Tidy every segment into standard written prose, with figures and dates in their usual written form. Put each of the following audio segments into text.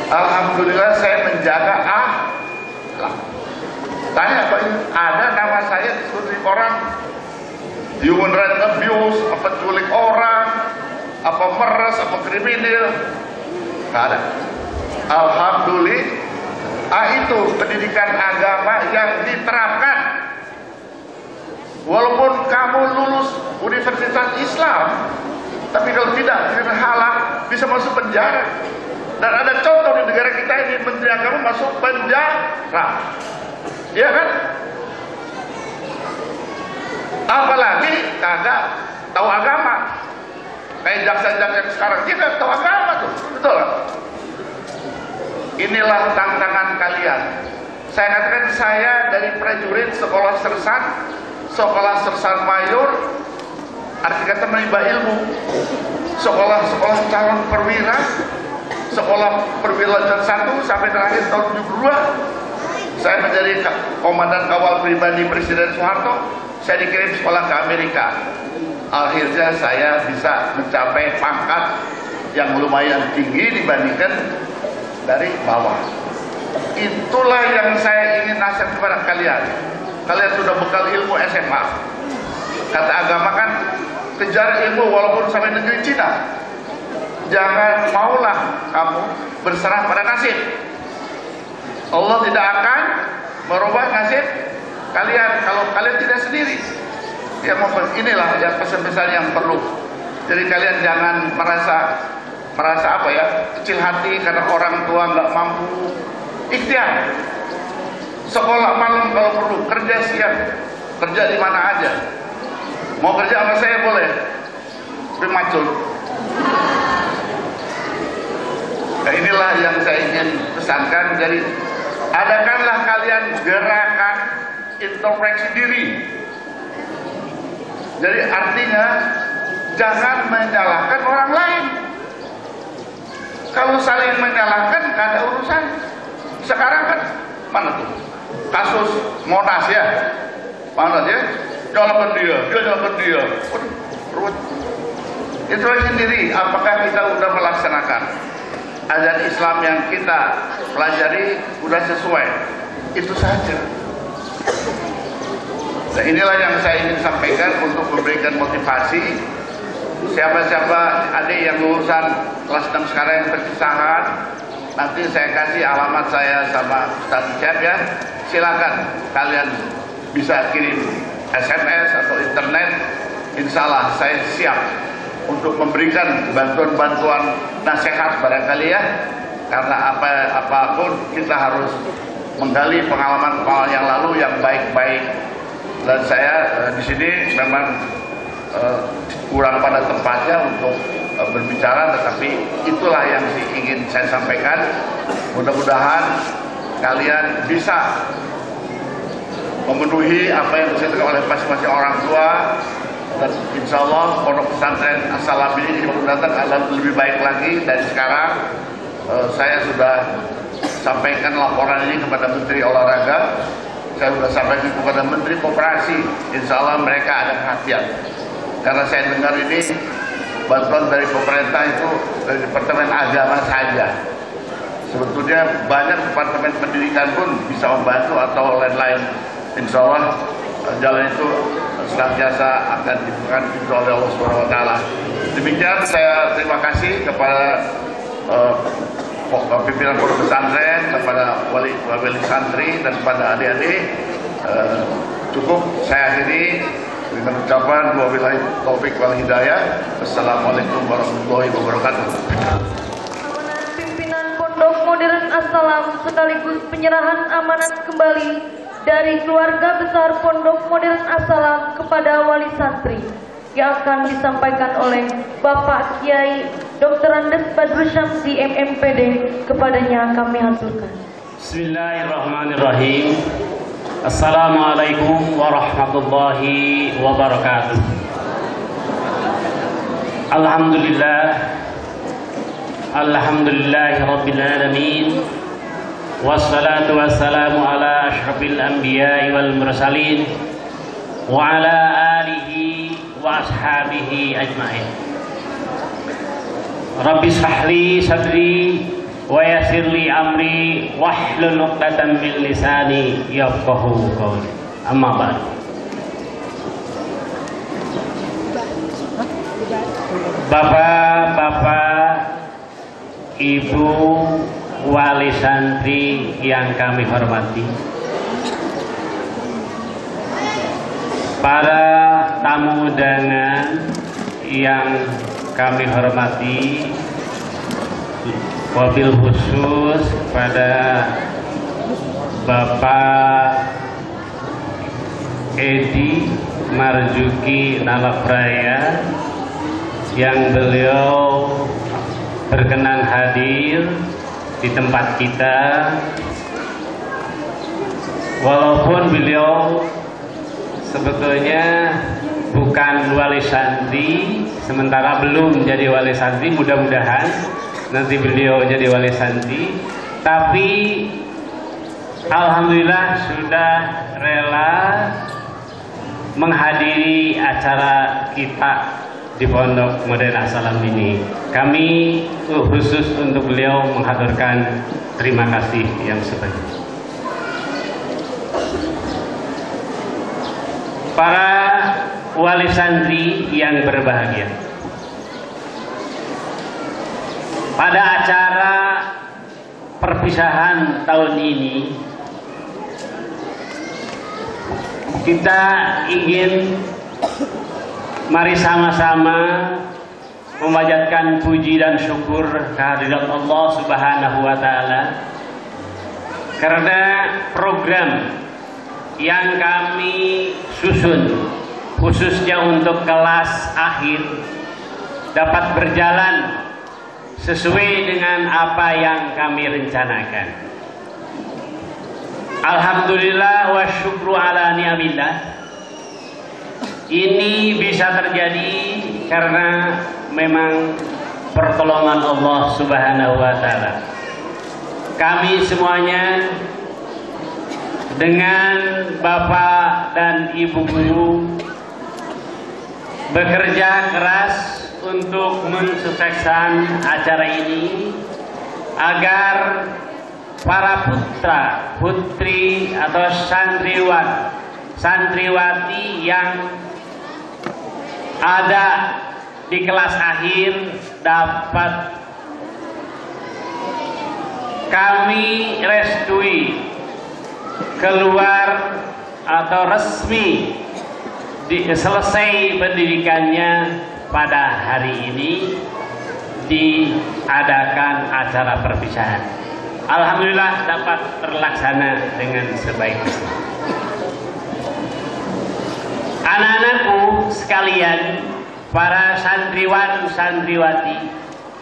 Alhamdulillah saya menjaga akhlak. Tanya apa ini? Ada nama saya disebut orang human rights abuse, apa culik orang, apa meres, apa kriminal. Nggak ada. Alhamdulillah, itu pendidikan agama yang diterapkan. Walaupun kamu lulus Universitas Islam, tapi kalau tidak halal bisa masuk penjara. Dan ada contoh di negara kita ini, Menteri Agama masuk penjara. Iya kan? Apalagi kagak tahu agama. Kayak jaksa-jaksa sekarang, dia kagak tahu agama tuh. Betul kan? Inilah tantangan kalian. Saya katakan, saya dari prajurit sekolah sersan mayor, arti kata menimba ilmu, sekolah calon perwira, sekolah perwira tahun 1 sampai terakhir tahun 72. Saya menjadi komandan kawal pribadi Presiden Soeharto. Saya dikirim sekolah ke Amerika. Akhirnya saya bisa mencapai pangkat yang lumayan tinggi dibandingkan dari bawah. Itulah yang saya ingin nasihat kepada kalian. Kalian sudah bekal ilmu SMA. Kata agama kan, kejar ilmu walaupun sampai negeri Cina. Jangan maulah kamu berserah pada nasib. Allah tidak akan merubah nasib kalian kalau kalian tidak sendiri. Ya, inilah yang pesan-pesan yang perlu. Jadi kalian jangan merasa apa ya, kecil hati karena orang tua nggak mampu. Ikhtiar. Sekolah malam kalau perlu, kerja siang, kerja di mana aja. Mau kerja sama saya boleh, tapi macul. Nah, inilah yang saya ingin pesankan. Jadi adakanlah kalian gerakan introspeksi diri. Jadi artinya jangan menyalahkan orang lain. Kalau saling menyalahkan nggak ada urusan. Sekarang kan mana tuh kasus Monas ya, mana dia nyalahkan dia nyalahkan dia. Waduh, introspeksi diri. Apakah kita sudah melaksanakan ajaran Islam yang kita pelajari sudah sesuai? Itu saja. Nah, inilah yang saya ingin sampaikan untuk memberikan motivasi. Siapa-siapa adik yang lulusan kelas 6 sekarang yang perpisahan, nanti saya kasih alamat saya sama Ustaz Syed ya. Silakan kalian bisa kirim SMS atau internet. Insya Allah saya siap untuk memberikan bantuan-bantuan nasihat barangkali ya. Karena apapun kita harus menggali pengalaman-pengalaman yang lalu yang baik-baik. Dan saya di sini memang kurang pada tempatnya untuk berbicara, tetapi itulah yang ingin saya sampaikan. Mudah-mudahan kalian bisa memenuhi apa yang disediakan oleh masing-masing orang tua, dan insya Allah pondok pesantren As-Salam ini datang akan lebih baik lagi dari sekarang. Saya sudah sampaikan laporan ini kepada Menteri Olahraga, saya sudah sampaikan kepada Menteri Koperasi. Insya Allah mereka ada perhatian. Karena saya dengar ini bantuan dari pemerintah itu dari Departemen Agama saja. Sebetulnya banyak departemen pendidikan pun bisa membantu atau lain-lain. Insya Allah jalan itu senantiasa akan dibuka oleh Allah Subhanahu Wa Taala. Demikian saya terima kasih kepada pimpinan pondok pesantren, kepada wali santri dan kepada adik-adik. Cukup saya akhiri dengan ucapan wabillahi taufik wal hidayah. Assalamualaikum warahmatullahi wabarakatuh. Pimpinan Pondok Modern As-Salam sekaligus penyerahan amanat kembali dari keluarga besar Pondok Modern As-Salam kepada wali santri yang akan disampaikan oleh Bapak Kiai Dr. Andes Badrus Syamsi MMPD. Kepadanya kami haturkan. Bismillahirrahmanirrahim. Assalamualaikum warahmatullahi wabarakatuh. Alhamdulillahi rabbil alamin. Wassalatu wassalamu ala ashrafil anbiya'i wal mursalin wa ala alihi wa ashabihi ajma'in. Rabbi shrah li sadri wa yassir li amri wahlul 'uqdatam min lisani yafqahu qawli. Amma ba'd. Bapak-bapak, Ibu wali santri yang kami hormati, para tamu undangan yang kami hormati, wabil khusus pada Bapak Edi Marjuki Nalapraya yang beliau berkenan hadir di tempat kita, walaupun beliau sebetulnya bukan wali santri, sementara belum jadi wali santri, mudah-mudahan nanti beliau jadi wali santri, tapi alhamdulillah sudah rela menghadiri acara kita di Pondok Modern As-Salam ini. Kami khusus untuk beliau menghaturkan terima kasih yang sebanyak. Para wali santri yang berbahagia, pada acara perpisahan tahun ini kita ingin mari sama-sama memanjatkan puji dan syukur kehadirat Allah Subhanahu wa taala karena program yang kami susun khususnya untuk kelas akhir dapat berjalan sesuai dengan apa yang kami rencanakan. Alhamdulillah wa syukru ala ni'amillah. Ini bisa terjadi karena memang pertolongan Allah Subhanahu wa taala. Kami semuanya dengan Bapak dan Ibu guru bekerja keras untuk mensukseskan acara ini agar para putra, putri atau santriwati yang ada di kelas akhir dapat kami restui keluar atau resmi selesai pendidikannya pada hari ini diadakan acara perpisahan. Alhamdulillah dapat terlaksana dengan sebaik-baiknya. Anak-anakku sekalian, para santriwan santriwati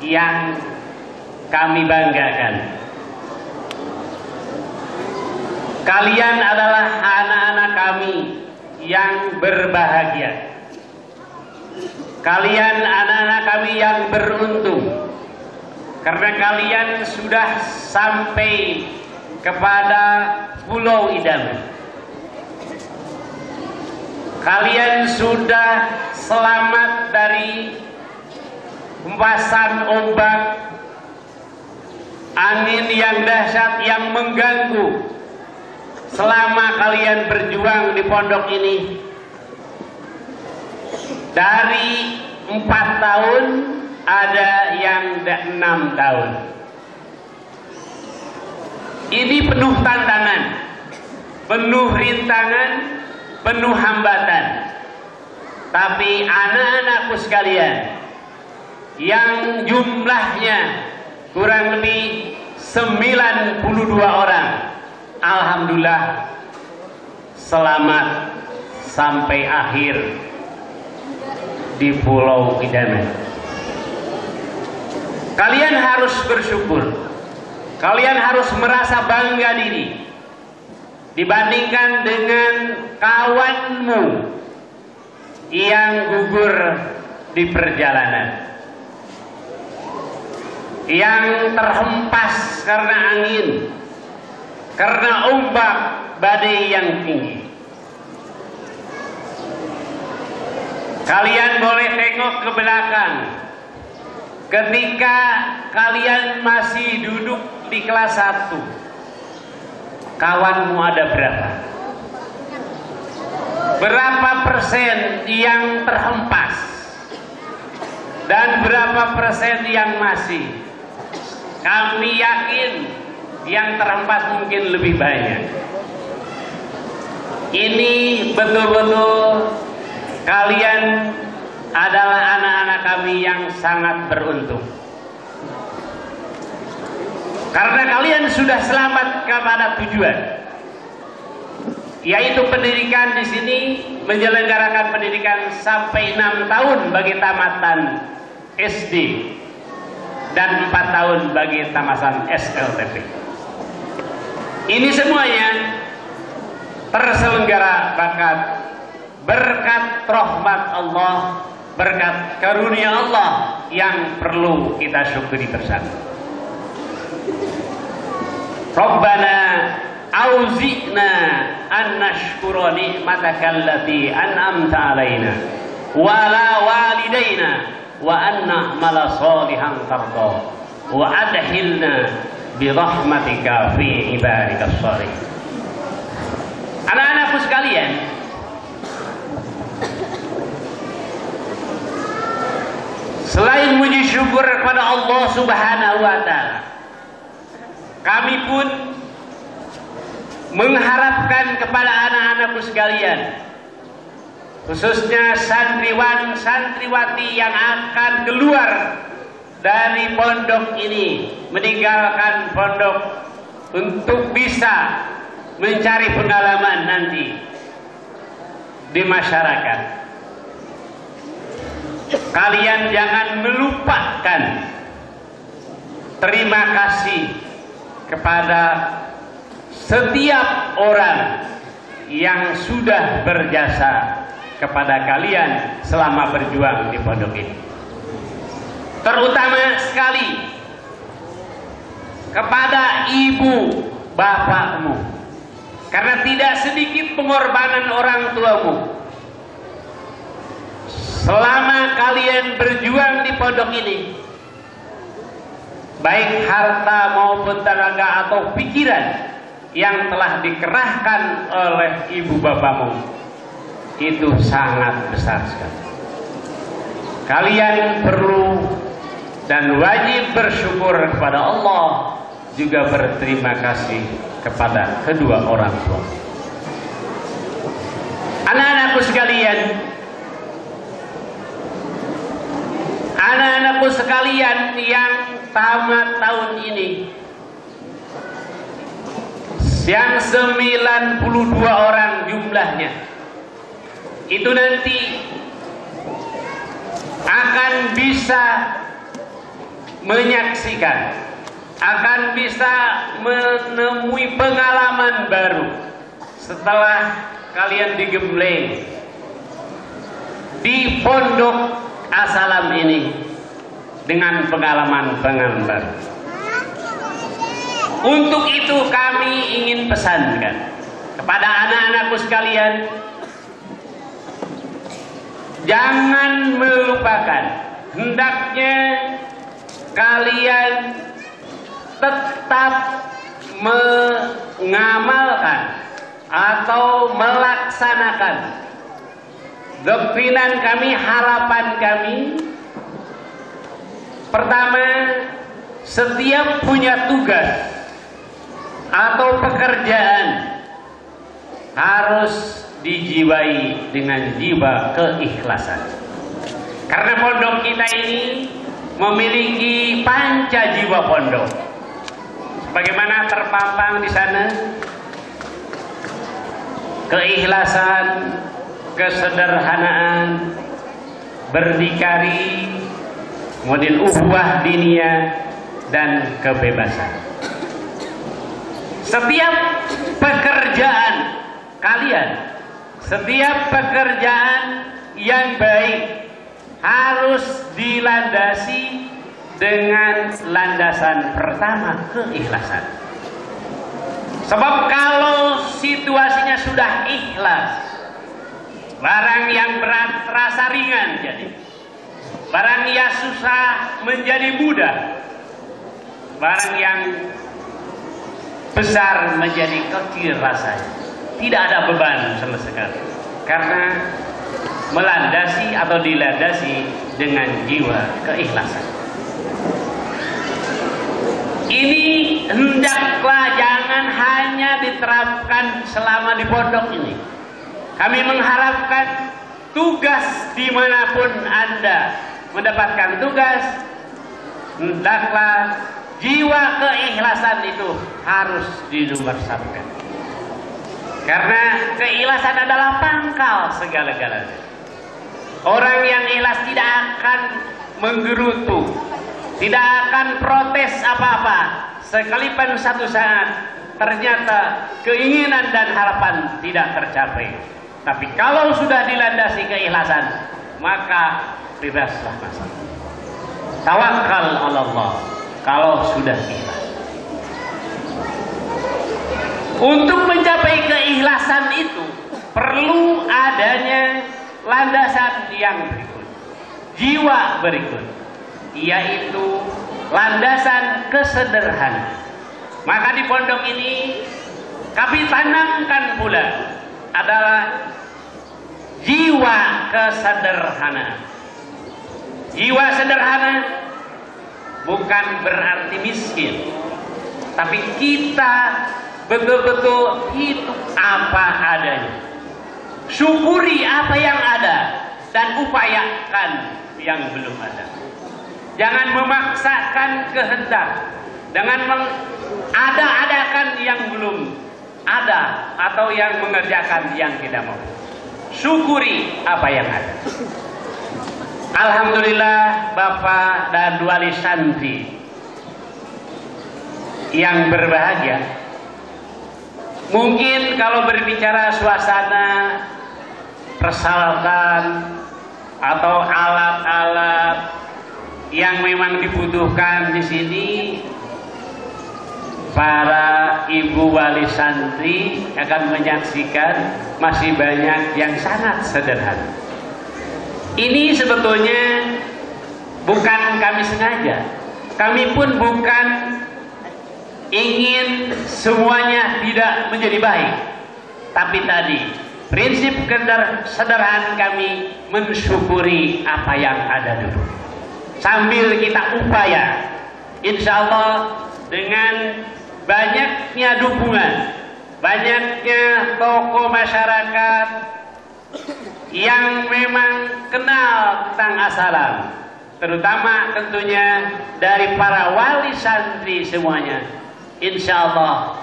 yang kami banggakan, kalian adalah anak-anak kami yang berbahagia. Kalian anak-anak kami yang beruntung karena kalian sudah sampai kepada Pulau Idaman. Kalian sudah selamat dari hempasan ombak, angin yang dahsyat yang mengganggu selama kalian berjuang di pondok ini. Dari 4 tahun ada yang 6 tahun. Ini penuh tantangan, penuh rintangan, penuh hambatan. Tapi anak-anakku sekalian yang jumlahnya kurang lebih 92 orang, alhamdulillah selamat sampai akhir di Pulau Idaman. Kalian harus bersyukur, kalian harus merasa bangga diri dibandingkan dengan kawanmu yang gugur di perjalanan, yang terhempas karena angin, karena ombak badai yang tinggi. Kalian boleh tengok ke belakang ketika kalian masih duduk di kelas 1, kawanmu ada berapa? Berapa persen yang terhempas? Dan berapa persen yang masih? Kami yakin yang terhempas mungkin lebih banyak. Ini betul-betul kalian adalah anak-anak kami yang sangat beruntung. Karena kalian sudah selamat kepada tujuan, yaitu pendidikan. Di sini menyelenggarakan pendidikan sampai 6 tahun bagi tamatan SD dan 4 tahun bagi tamatan SLTP. Ini semuanya terselenggara berkat rahmat Allah, berkat karunia Allah yang perlu kita syukuri bersama. Rabbana auzi'na an nashkura ni'mataka allati an'amta 'alaina wa 'ala walidayna wa an na'mala shalihan tarda wa adkhilna bi rahmatika fi ibadikas shalihin. Anak-anakku sekalian, selain puji syukur kepada Allah Subhanahu wa taala, kami pun mengharapkan kepada anak-anakku sekalian, khususnya santriwan santriwati yang akan keluar dari pondok ini, meninggalkan pondok untuk bisa mencari pengalaman nanti di masyarakat. Kalian jangan melupakan terima kasih kepada setiap orang yang sudah berjasa kepada kalian selama berjuang di pondok ini. Terutama sekali kepada ibu bapakmu, karena tidak sedikit pengorbanan orang tuamu. Selama kalian berjuang di pondok ini, baik harta maupun tenaga atau pikiran yang telah dikerahkan oleh ibu bapamu, itu sangat besar sekali. Kalian perlu dan wajib bersyukur kepada Allah, juga berterima kasih kepada kedua orang tua. Anak-anakku sekalian, anak-anakku sekalian yang tamat tahun ini, yang 92 orang jumlahnya, itu nanti akan bisa menyaksikan, akan bisa menemui pengalaman baru setelah kalian digembleng di pondok As-Salam ini dengan pengalaman-pengalaman baru. Untuk itu kami ingin pesankan kepada anak-anakku sekalian, jangan melupakan, hendaknya kalian tetap mengamalkan atau melaksanakan doktrinan kami, harapan kami. Pertama, setiap punya tugas atau pekerjaan harus dijiwai dengan jiwa keikhlasan. Karena pondok kita ini memiliki panca jiwa pondok, bagaimana terpampang di sana: keikhlasan, kesederhanaan, berdikari, kemudian ukhuwah diniyah, dan kebebasan. Setiap pekerjaan kalian, setiap pekerjaan yang baik harus dilandasi dengan landasan pertama, keikhlasan. Sebab kalau situasinya sudah ikhlas, barang yang berat terasa ringan jadi. Barang yang susah menjadi mudah. barang yang besar menjadi kecil rasanya. Tidak ada beban sama sekali. Karena melandasi atau dilandasi dengan jiwa keikhlasan. Ini hendaklah jangan hanya diterapkan selama di pondok ini. Kami mengharapkan tugas dimanapun Anda mendapatkan tugas, hendaklah jiwa keikhlasan itu harus dinomorsakan. Karena keikhlasan adalah pangkal segala-galanya. Orang yang ikhlas tidak akan menggerutu, tidak akan protes apa-apa, sekalipun satu saat ternyata keinginan dan harapan tidak tercapai. Tapi kalau sudah dilandasi keikhlasan, maka bebaslah masalah. Tawakal Allah kalau sudah ikhlas. Untuk mencapai keikhlasan itu perlu adanya landasan yang berikut, jiwa berikut, yaitu landasan kesederhanaan. Maka di pondok ini kami tanamkan pula adalah jiwa kesederhanaan. Jiwa sederhana bukan berarti miskin, tapi kita betul-betul hidup apa adanya, syukuri apa yang ada dan upayakan yang belum ada. Jangan memaksakan kehendak dengan mengada-adakan yang belum ada atau yang mengerjakan yang tidak mau. Syukuri apa yang ada. Alhamdulillah Bapak dan Wali Santri yang berbahagia. Mungkin kalau berbicara suasana, persalatan atau alat-alat yang memang dibutuhkan di sini, para ibu wali santri akan menyaksikan masih banyak yang sangat sederhana. Ini sebetulnya bukan kami sengaja, kami pun bukan ingin semuanya tidak menjadi baik, tapi tadi prinsip kesederhanaan kami mensyukuri apa yang ada dulu, sambil kita upaya, insya Allah dengan banyaknya dukungan, banyaknya tokoh masyarakat yang memang kenal tentang As-Salam, terutama tentunya dari para wali santri semuanya, insya Allah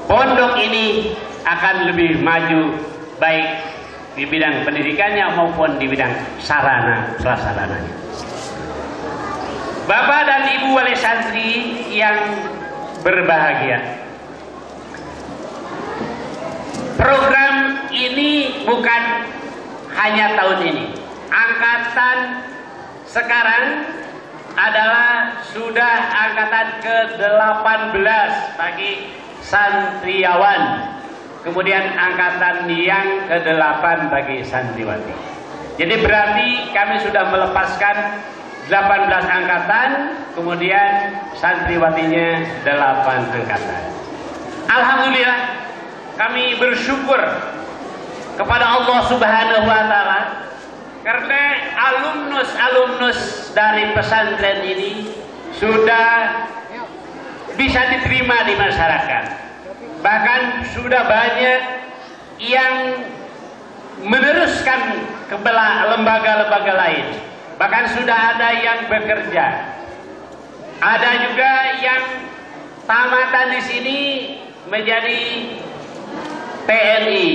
pondok ini akan lebih maju, baik di bidang pendidikannya maupun di bidang sarana prasarananya. Bapak dan Ibu wali santri yang berbahagia, program ini bukan hanya tahun ini. Angkatan sekarang adalah sudah angkatan ke-18 bagi santriawan, kemudian angkatan yang ke-8 bagi santriwati. Jadi berarti kami sudah melepaskan 18 angkatan, kemudian santriwatinya 8 angkatan. Alhamdulillah, kami bersyukur kepada Allah Subhanahu wa Ta'ala karena alumnus dari pesantren ini sudah bisa diterima di masyarakat. Bahkan sudah banyak yang meneruskan ke lembaga-lembaga lain. Bahkan sudah ada yang bekerja. Ada juga yang tamatan di sini menjadi TNI,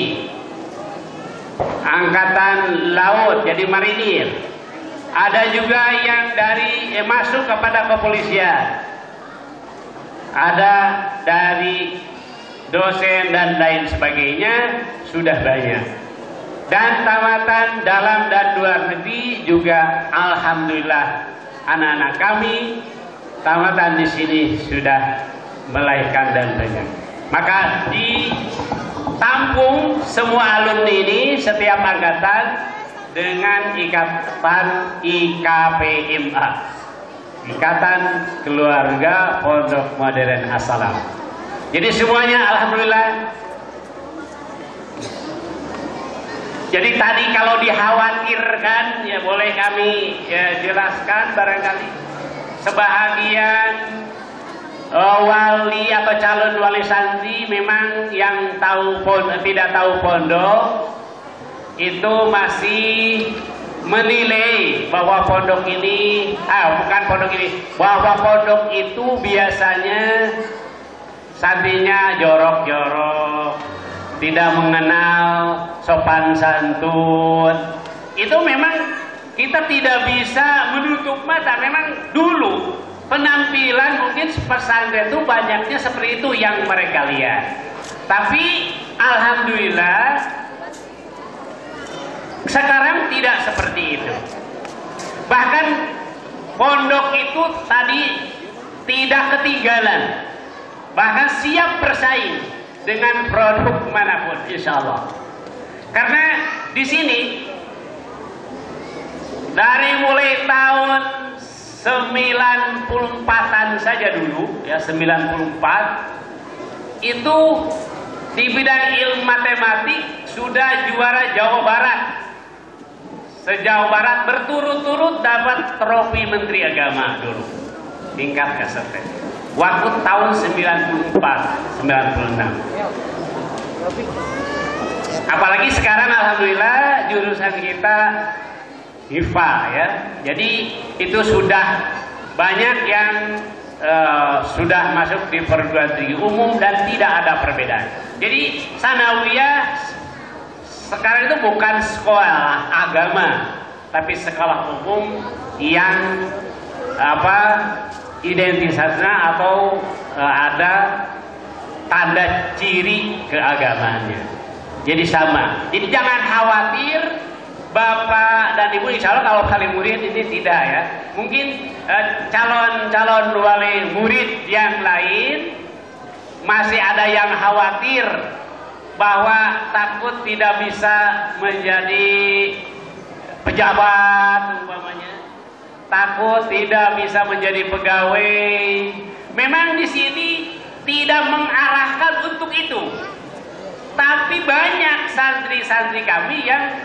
Angkatan Laut, jadi marinir. Ada juga yang masuk kepada kepolisian. Ada dari dosen dan lain sebagainya, sudah banyak. Dan tamatan dalam dan luar negeri juga, alhamdulillah anak-anak kami tamatan di sini sudah melahirkan dan banyak. Maka ditampung semua alumni ini setiap angkatan dengan ikatan IKPMA. Ikatan Keluarga Pondok Modern As-Salam. Jadi semuanya alhamdulillah. Jadi tadi kalau dikhawatirkan, ya boleh kami jelaskan barangkali sebahagian wali atau calon wali santri memang yang tidak tahu pondok itu masih menilai bahwa pondok ini, bahwa pondok itu biasanya santrinya jorok-jorok, tidak mengenal sopan santun. Itu memang kita tidak bisa menutup mata. Memang dulu penampilan mungkin pesantren itu banyaknya seperti itu yang mereka lihat. Tapi alhamdulillah sekarang tidak seperti itu. Bahkan pondok itu tadi tidak ketinggalan, bahkan siap bersaing dengan produk manapun, insya Allah. Karena di sini dari mulai tahun 94-an saja dulu, ya 94 itu di bidang ilmu matematik sudah juara Jawa Barat. Se-Jawa Barat berturut-turut dapat trofi Menteri Agama dulu, tingkat kaset. Waktu tahun 94, 96. Apalagi sekarang alhamdulillah jurusan kita IPA ya. Jadi itu sudah banyak yang sudah masuk di perguruan tinggi umum dan tidak ada perbedaan. Jadi sanawiyah sekarang itu bukan sekolah agama, tapi sekolah umum yang identitasnya atau ada tanda ciri keagamaannya. Jadi sama. Jadi jangan khawatir Bapak dan Ibu, insya Allah kalau kali murid ini tidak ya. Mungkin calon wali murid yang lain masih ada yang khawatir bahwa takut tidak bisa menjadi pejabat umpamanya, takut tidak bisa menjadi pegawai. Memang di sini tidak mengarahkan untuk itu, tapi banyak santri-santri kami yang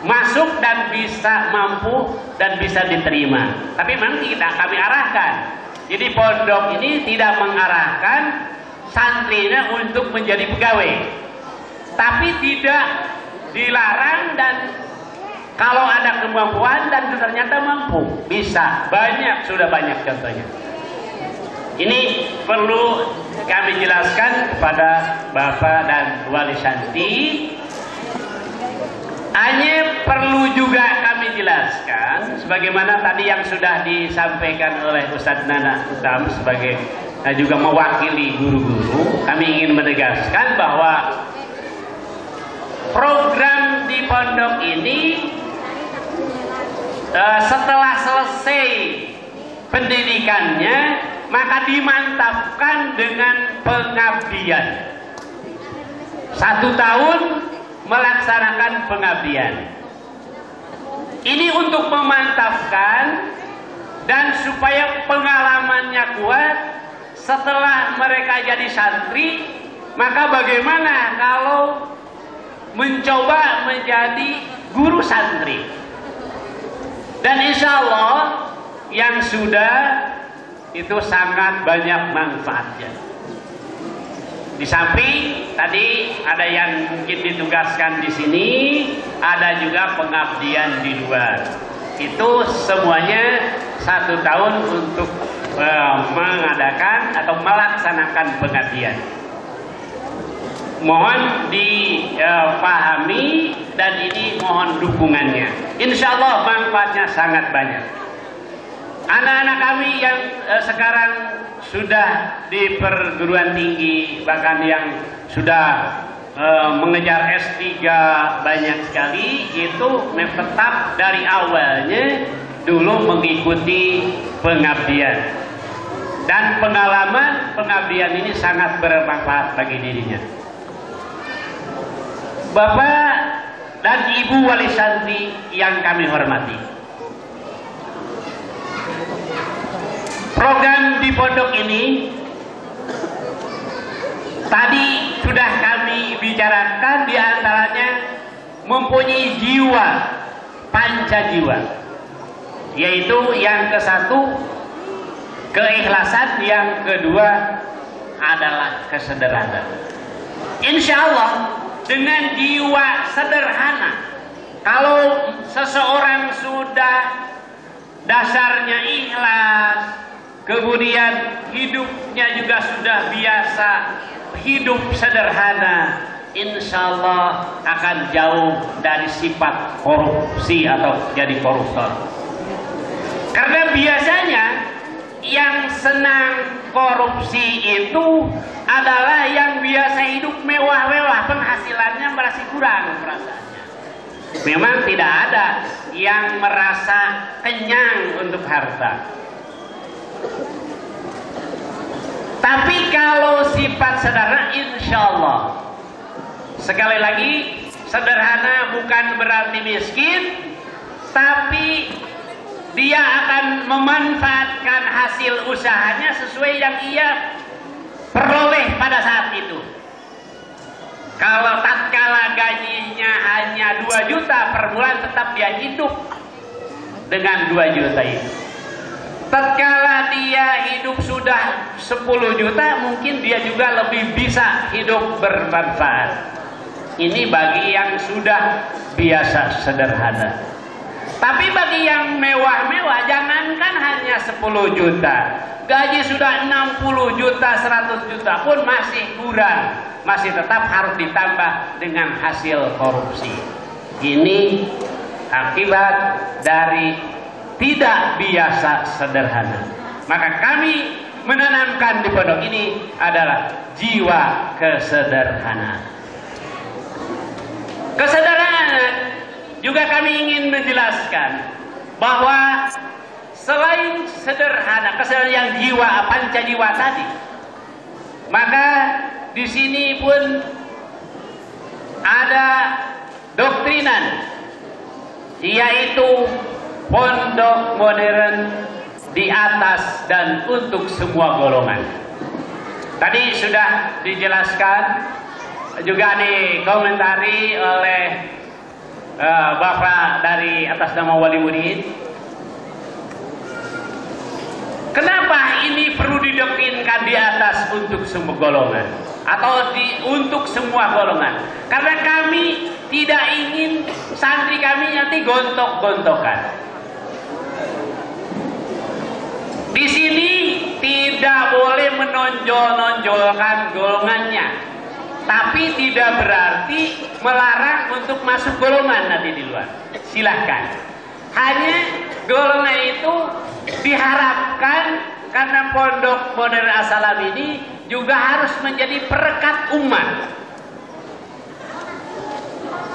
masuk dan bisa mampu dan bisa diterima. Tapi memang tidak kami arahkan. Jadi pondok ini tidak mengarahkan santrinya untuk menjadi pegawai, tapi tidak dilarang, dan kalau ada kemampuan dan ternyata mampu, bisa. Sudah banyak contohnya. Ini perlu kami jelaskan kepada Bapak dan Wali Santri. Hanya perlu juga kami jelaskan, sebagaimana tadi yang sudah disampaikan oleh Ustadz Nana Utam sebagai juga mewakili guru-guru, kami ingin menegaskan bahwa program di pondok ini setelah selesai pendidikannya maka dimantapkan dengan pengabdian. 1 tahun melaksanakan pengabdian. Ini untuk memantapkan dan supaya pengalamannya kuat setelah mereka jadi santri. Maka bagaimana kalau mencoba menjadi guru santri? Dan insya Allah yang sudah itu sangat banyak manfaatnya. Di samping tadi ada yang mungkin ditugaskan di sini, ada juga pengabdian di luar. Itu semuanya 1 tahun untuk mengadakan atau melaksanakan pengabdian. Mohon dipahami dan ini mohon dukungannya. Insya Allah manfaatnya sangat banyak. Anak-anak kami yang sekarang sudah di perguruan tinggi, bahkan yang sudah mengejar S3 banyak sekali, itu tetap dari awalnya dulu mengikuti pengabdian. Dan pengalaman pengabdian ini sangat bermanfaat bagi dirinya. Bapak dan Ibu Wali Santri yang kami hormati, program di pondok ini tadi sudah kami bicarakan, di antaranya mempunyai jiwa panca jiwa, yaitu yang ke satu keikhlasan, yang kedua adalah kesederhanaan. Insya Allah dengan jiwa sederhana, kalau seseorang sudah dasarnya ikhlas, kemudian hidupnya juga sudah biasa hidup sederhana, insya Allah akan jauh dari sifat korupsi atau jadi koruptor. Karena biasanya yang senang korupsi itu adalah yang biasa hidup mewah-mewah, penghasilannya masih kurang perasaannya. Memang tidak ada yang merasa kenyang untuk harta. Tapi kalau sifat sederhana, insya Allah, sekali lagi, sederhana bukan berarti miskin, tapi dia akan memanfaatkan hasil usahanya sesuai yang ia peroleh pada saat itu. Kalau tatkala gajinya hanya 2 juta per bulan, tetap dia hidup dengan 2 juta itu. Tatkala dia hidup sudah 10 juta, mungkin dia juga lebih bisa hidup bermanfaat. Ini bagi yang sudah biasa sederhana. Tapi bagi yang mewah-mewah, jangankan hanya 10 juta, gaji sudah 60 juta, 100 juta pun masih kurang, masih tetap harus ditambah dengan hasil korupsi. Ini akibat dari tidak biasa sederhana. Maka kami menanamkan di pondok ini adalah jiwa kesederhanaan. Kesederhanaan juga kami ingin menjelaskan bahwa selain sederhana, kesederhanaan yang jiwa, panca jiwa tadi, maka di sini pun ada doktrinan, yaitu pondok modern di atas dan untuk semua golongan. Tadi sudah dijelaskan juga dikomentari oleh Bapak dari atas nama Wali Murid. Kenapa ini perlu didoktrinkan di atas untuk semua golongan atau untuk semua golongan? Karena kami tidak ingin santri kami nanti gontok-gontokan. Di sini tidak boleh menonjol-nonjolkan golongannya, tapi tidak berarti melarang untuk masuk golongan nanti di luar. Silahkan. Hanya golongan itu diharapkan karena pondok modern As-Salam ini juga harus menjadi perekat umat.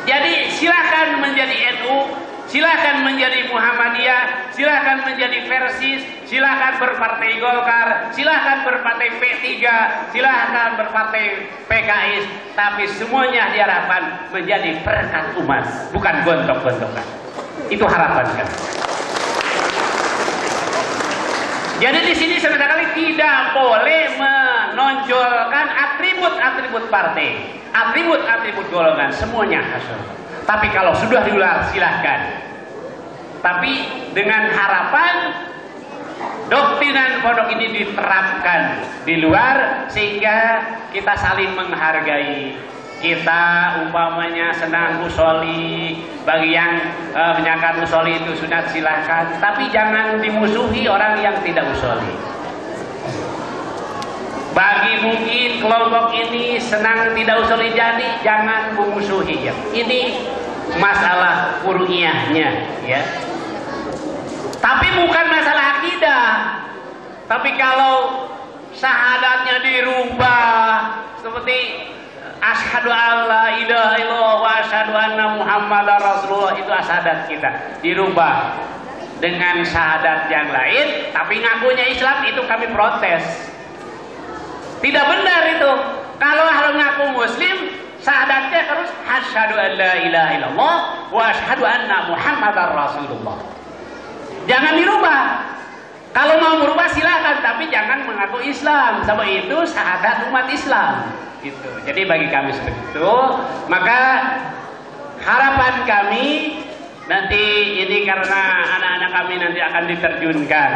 Jadi silahkan menjadi NU, silahkan menjadi Muhammadiyah, silahkan menjadi Persis, silahkan berpartai Golkar, silahkan berpartai P3, silahkan berpartai PKS, tapi semuanya diharapkan menjadi perekat umat, bukan gontok-gontokan. Itu harapan kan. Jadi di sini sebenarnya tidak boleh menonjolkan atribut-atribut partai, atribut-atribut golongan, semuanya hasil. Tapi kalau sudah di luar silahkan. Tapi dengan harapan doktrinan pondok ini diterapkan di luar sehingga kita saling menghargai. Kita umpamanya senang musoli, bagi yang menyangka musoli itu sunat silahkan, tapi jangan dimusuhi orang yang tidak musoli. Bagi mungkin kelompok ini senang tidak usoli, jadi jangan memusuhi ya. Ini masalah furu'iyahnya ya. Tapi bukan masalah akidah. Tapi kalau syahadatnya dirubah seperti asyhadu alla ilaha illallah wa asyhadu anna muhammadar rasulullah, itu syahadat kita dirubah dengan syahadat yang lain tapi ngakunya Islam, itu kami protes. Tidak benar itu. Kalau harus ngaku muslim, syahadatnya harus asyhadu alla ilaha illallah wa asyhadu anna muhammadar rasulullah. Jangan dirubah. Kalau mau berubah silakan, tapi jangan mengaku Islam. Sebab itu syahadat umat Islam. Gitu. Jadi bagi kami seperti itu, maka harapan kami nanti ini karena anak-anak kami nanti akan diterjunkan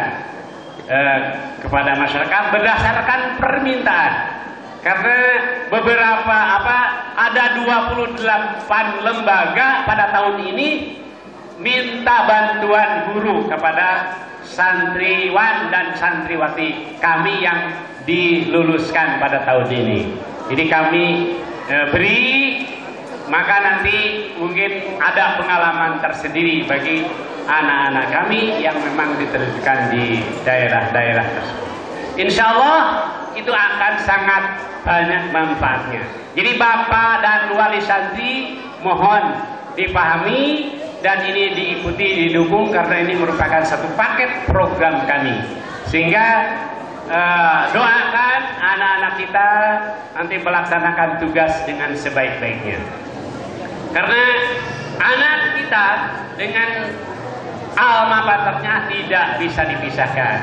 kepada masyarakat berdasarkan permintaan. Karena beberapa ada 28 lembaga pada tahun ini minta bantuan guru kepada santriwan dan santriwati kami yang diluluskan pada tahun ini. Jadi kami beri, maka nanti mungkin ada pengalaman tersendiri bagi anak-anak kami yang memang diterjunkan di daerah-daerah tersebut. Insya Allah itu akan sangat banyak manfaatnya. Jadi Bapak dan wali santri mohon dipahami dan ini diikuti, didukung karena ini merupakan satu paket program kami. Sehingga doakan anak-anak kita nanti melaksanakan tugas dengan sebaik-baiknya. Karena anak kita dengan alma maternya tidak bisa dipisahkan.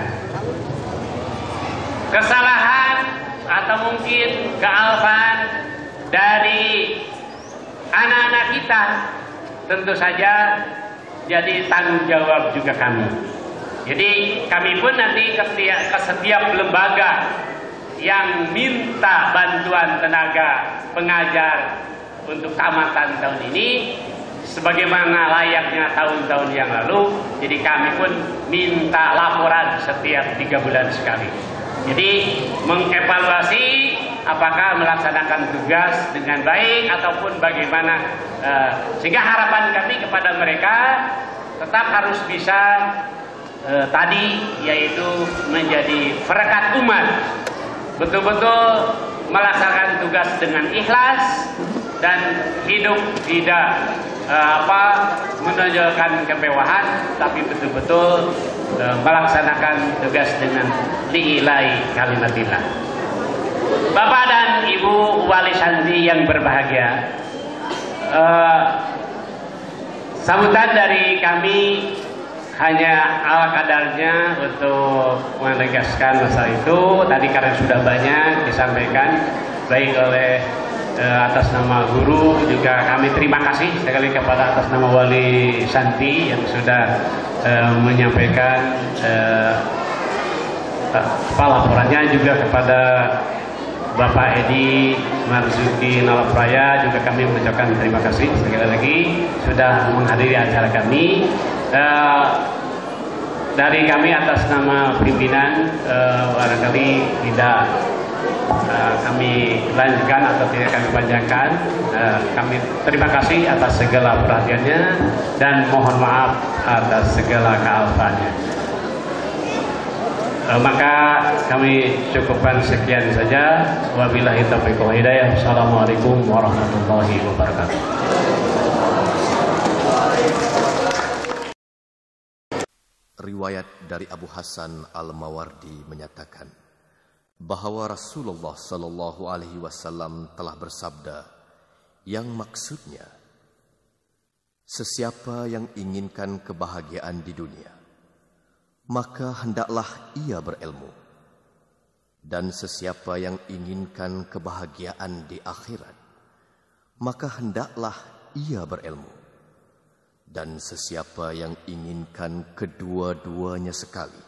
Kesalahan atau mungkin kealfaan dari anak-anak kita tentu saja jadi tanggung jawab juga kami. Jadi kami pun nanti ke setiap lembaga yang minta bantuan tenaga pengajar untuk tamatan tahun ini, sebagaimana layaknya tahun-tahun yang lalu, jadi kami pun minta laporan setiap 3 bulan sekali. Jadi mengevaluasi apakah melaksanakan tugas dengan baik ataupun bagaimana, sehingga harapan kami kepada mereka tetap harus bisa tadi, yaitu menjadi perekat umat, betul-betul melaksanakan tugas dengan ikhlas dan hidup tidak menonjolkan kemewahan, tapi betul-betul melaksanakan tugas dengan lillahi kalimatillah. Bapak dan Ibu wali santri yang berbahagia, sambutan dari kami hanya ala kadarnya untuk menegaskan masalah itu. Tadi karena sudah banyak disampaikan baik oleh atas nama guru, juga kami terima kasih sekali kepada atas nama wali santri yang sudah menyampaikan laporannya, juga kepada Bapak Edi Marzuki Nalapraya juga kami mengucapkan terima kasih sekali lagi sudah menghadiri acara kami. Dari kami atas nama pimpinan barangkali tidak kami lanjutkan atau tidak kami panjangkan. Kami terima kasih atas segala perhatiannya dan mohon maaf atas segala kealpaannya. Maka kami cukupkan sekian saja. Wabillahi taufiq wal hidayah. Assalamualaikum warahmatullahi wabarakatuh. Riwayat dari Abu Hasan Al-Mawardi menyatakan bahwa Rasulullah Shallallahu Alaihi Wasallam telah bersabda, yang maksudnya, sesiapa yang inginkan kebahagiaan di dunia, maka hendaklah ia berilmu, dan sesiapa yang inginkan kebahagiaan di akhirat, maka hendaklah ia berilmu, dan sesiapa yang inginkan kedua-duanya sekali,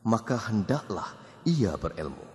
maka hendaklah ia berilmu.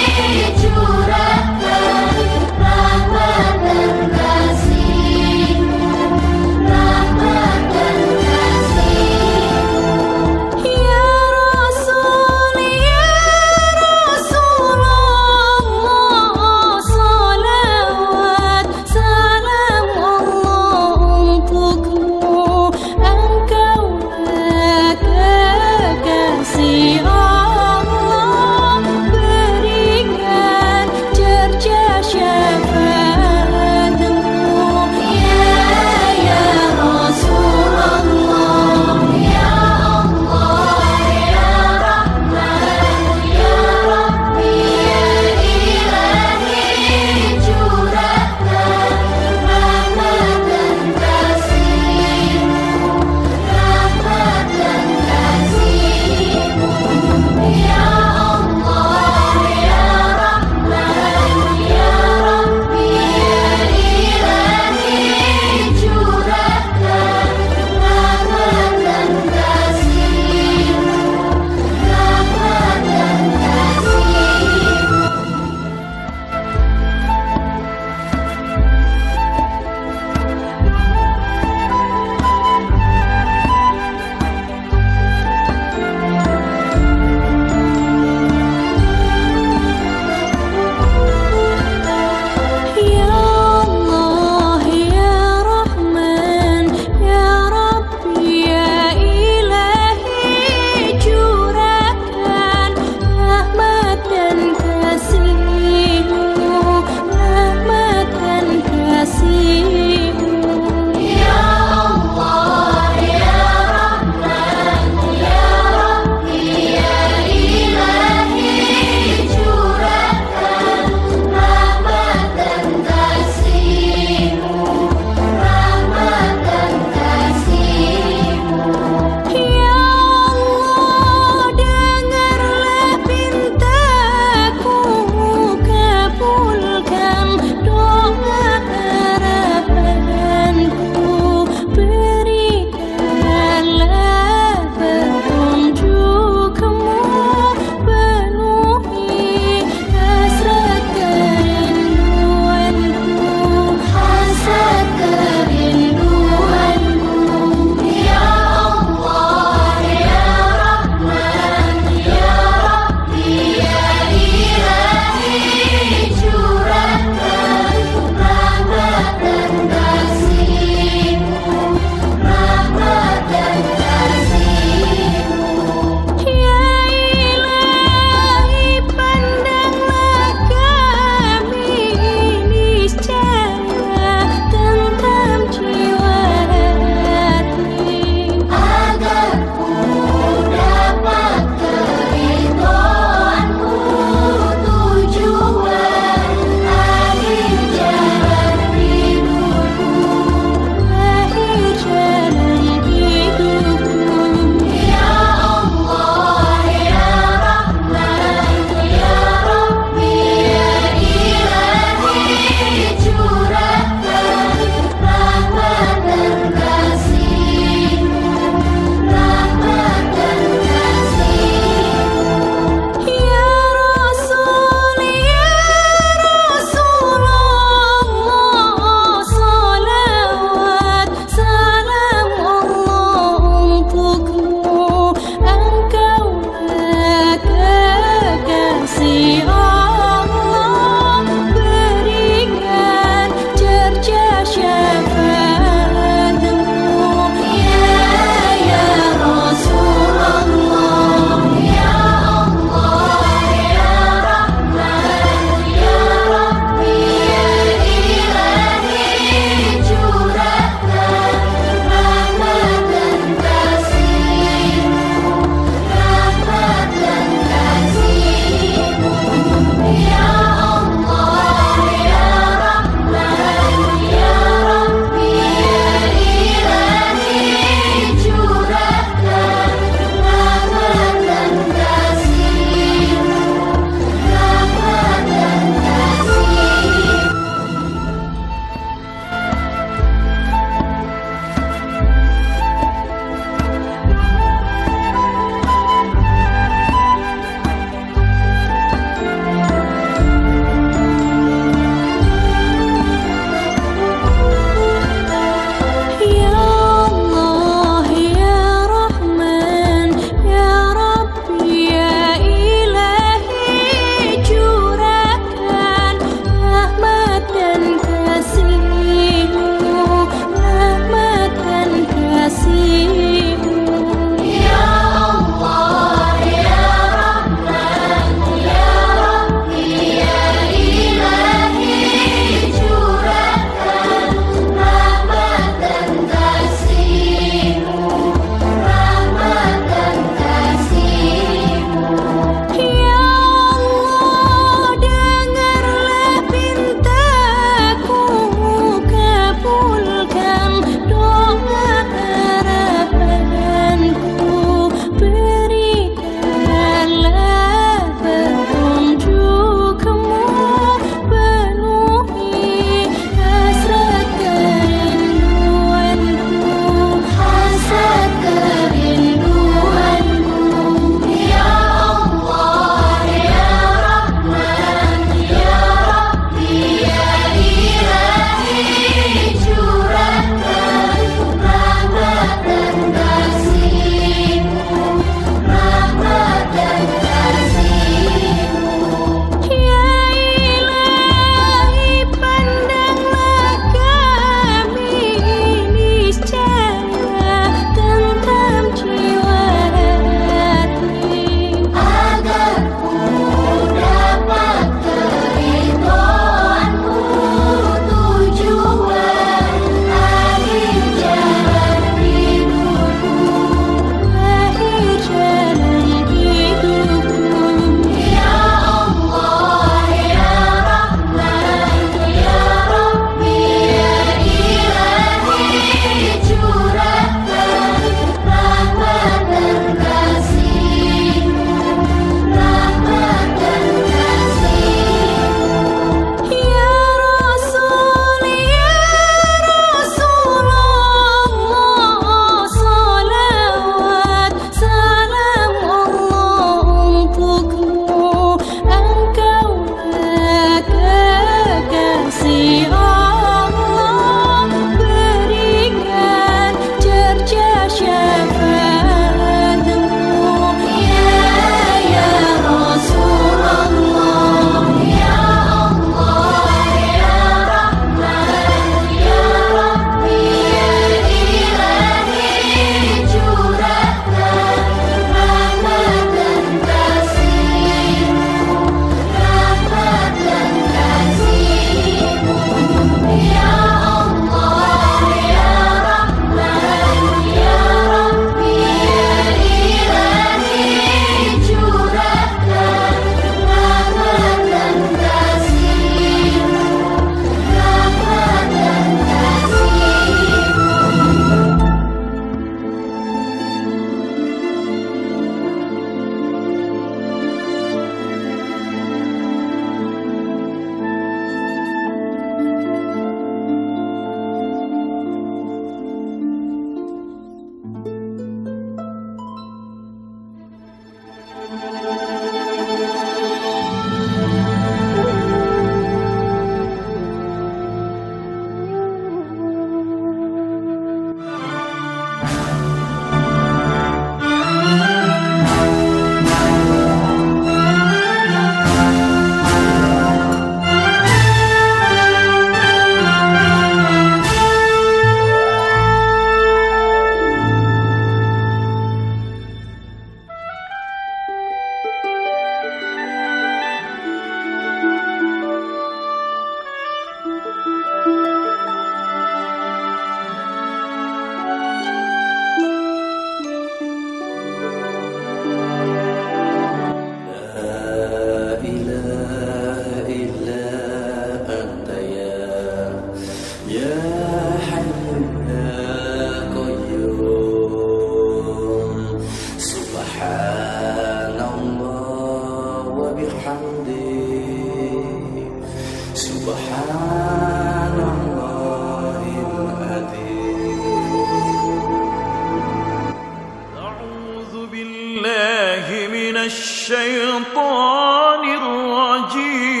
الشيطان الرجيم.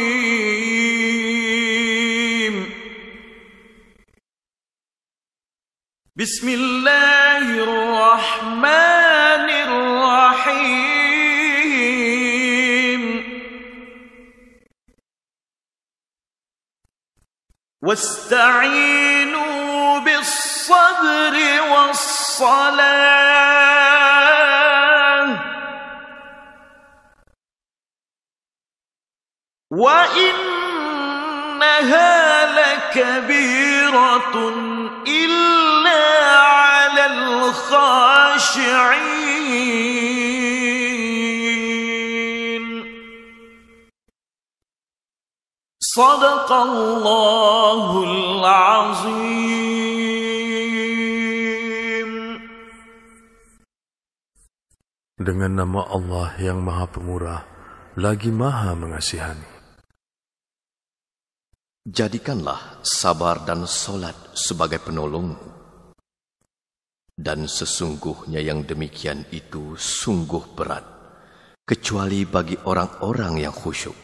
بسم الله الرحمن الرحيم. واستعينوا بالصبر والصلاة وإنها لكبيرة إلا على الخاشعين. صدق الله العظيم. Dengan nama Allah yang Maha Pemurah, lagi Maha Mengasihani. Jadikanlah sabar dan solat sebagai penolongmu. Dan sesungguhnya yang demikian itu sungguh berat, kecuali bagi orang-orang yang khusyuk.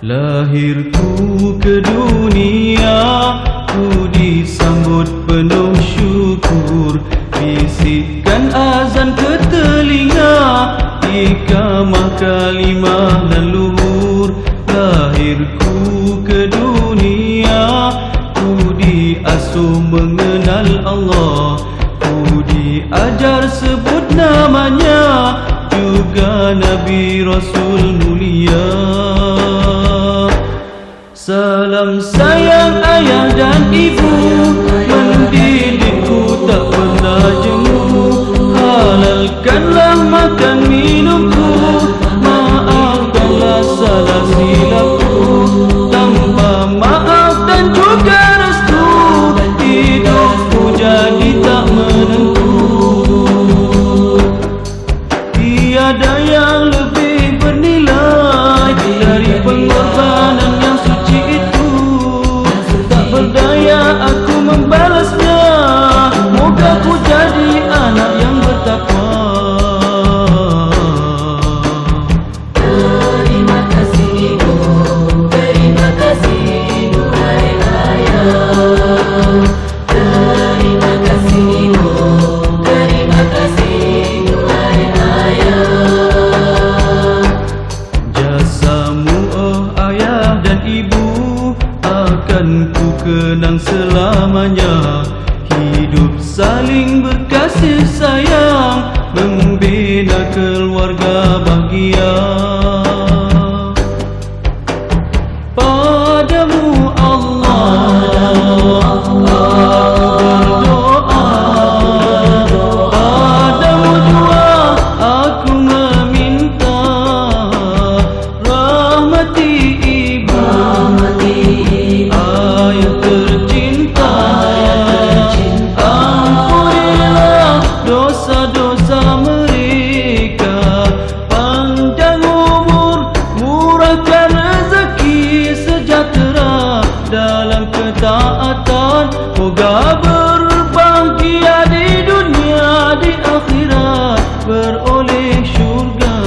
Lahirku ke dunia, ku disambut penuh syukur. Bisikkan azan ke telinga, ikamah kalimah dan luhur. Lahirku ke dunia, ku diasuh mengenal Allah. Ku diajar sebut namanya, juga Nabi Rasul mulia. Salam sayang ayah dan ibu, mendidikku tak pernah jemu. Halalkanlah makan minumku, maafkanlah salah silapku. Tanpa maaf dan juga restu, hidupku jadi tak menentu. Tiada yang lebih bernilai dari pengorbanan yang suci itu. Tak berdaya aku membalasnya, moga ku jadi anak yang bertakwa. Terima kasih. bina keluarga bahagia. Padamu Allah aku berdoa, padamu jua aku meminta. Rahmati ibu ayah tercinta, ampunilah dosa-dosa mereka. Panjang umur, murahkan rezeki, sejahtera dalam ketaatan. Moga berbahagia di dunia, di akhirat beroleh syurga.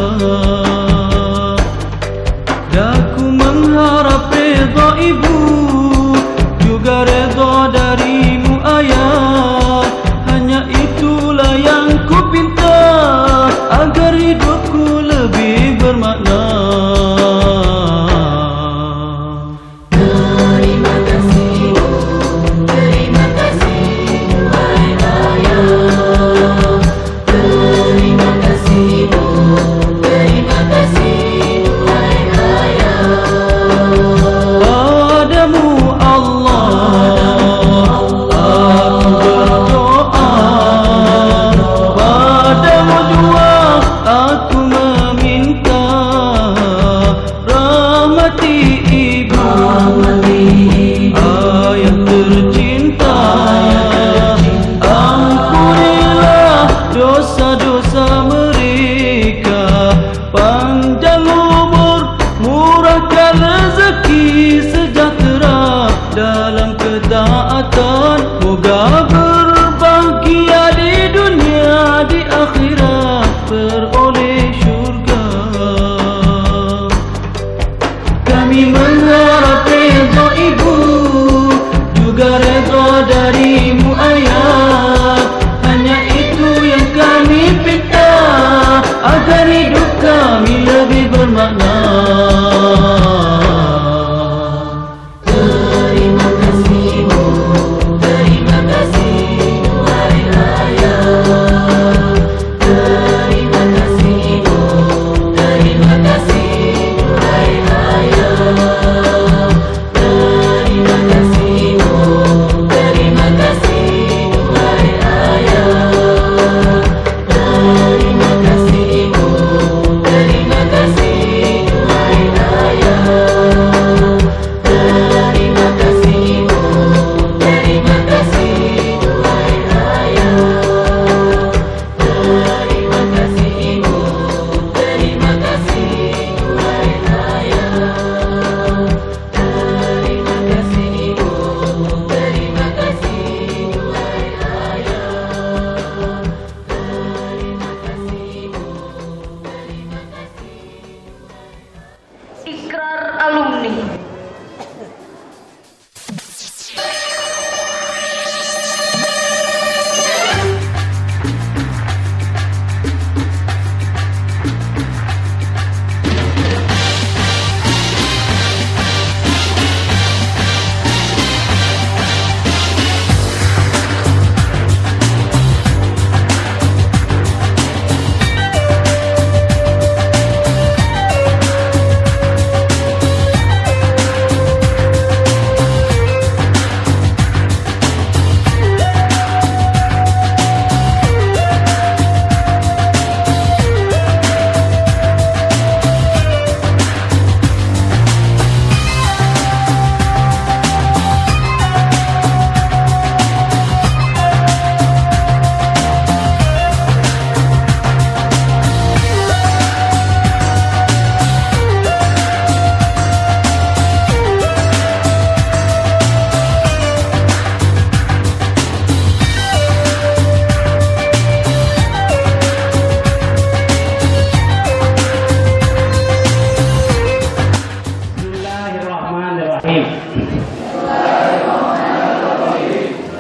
Daku mengharap redha ibu, juga redha darimu ayah. Hanya itulah yang ku pinta, agar hidupku lebih bermakna. Padamu Allah aku berdoa, padamu jua aku meminta. Rahmati ibu ayah tercinta, ampunilah dosa-dosa mereka. Panjang umur, murahkan rezeki, sejahtera dalam ketaatan. Moga berbahagia di dunia, di akhirat beroleh syurga. Kami mengharap redha ibu, juga redha darimu ayah. Hanya itu yang kami pinta, agar hidup kami lebih bermakna. Terima kasih Bu, terima kasih duhai ayah. Terima kasih Bu, terima kasih duhai ayah. Terima kasih Bu, terima kasih duhai ayah. Terima kasih Bu, terima kasih duhai ayah. Terima kasih Bu, terima kasih duhai ayah. Terima kasih Bu, terima kasih duhai ayah. Terima kasih Bu, terima kasih duhai ayah. Terima kasih Bu, terima kasih. Ikrar alumni.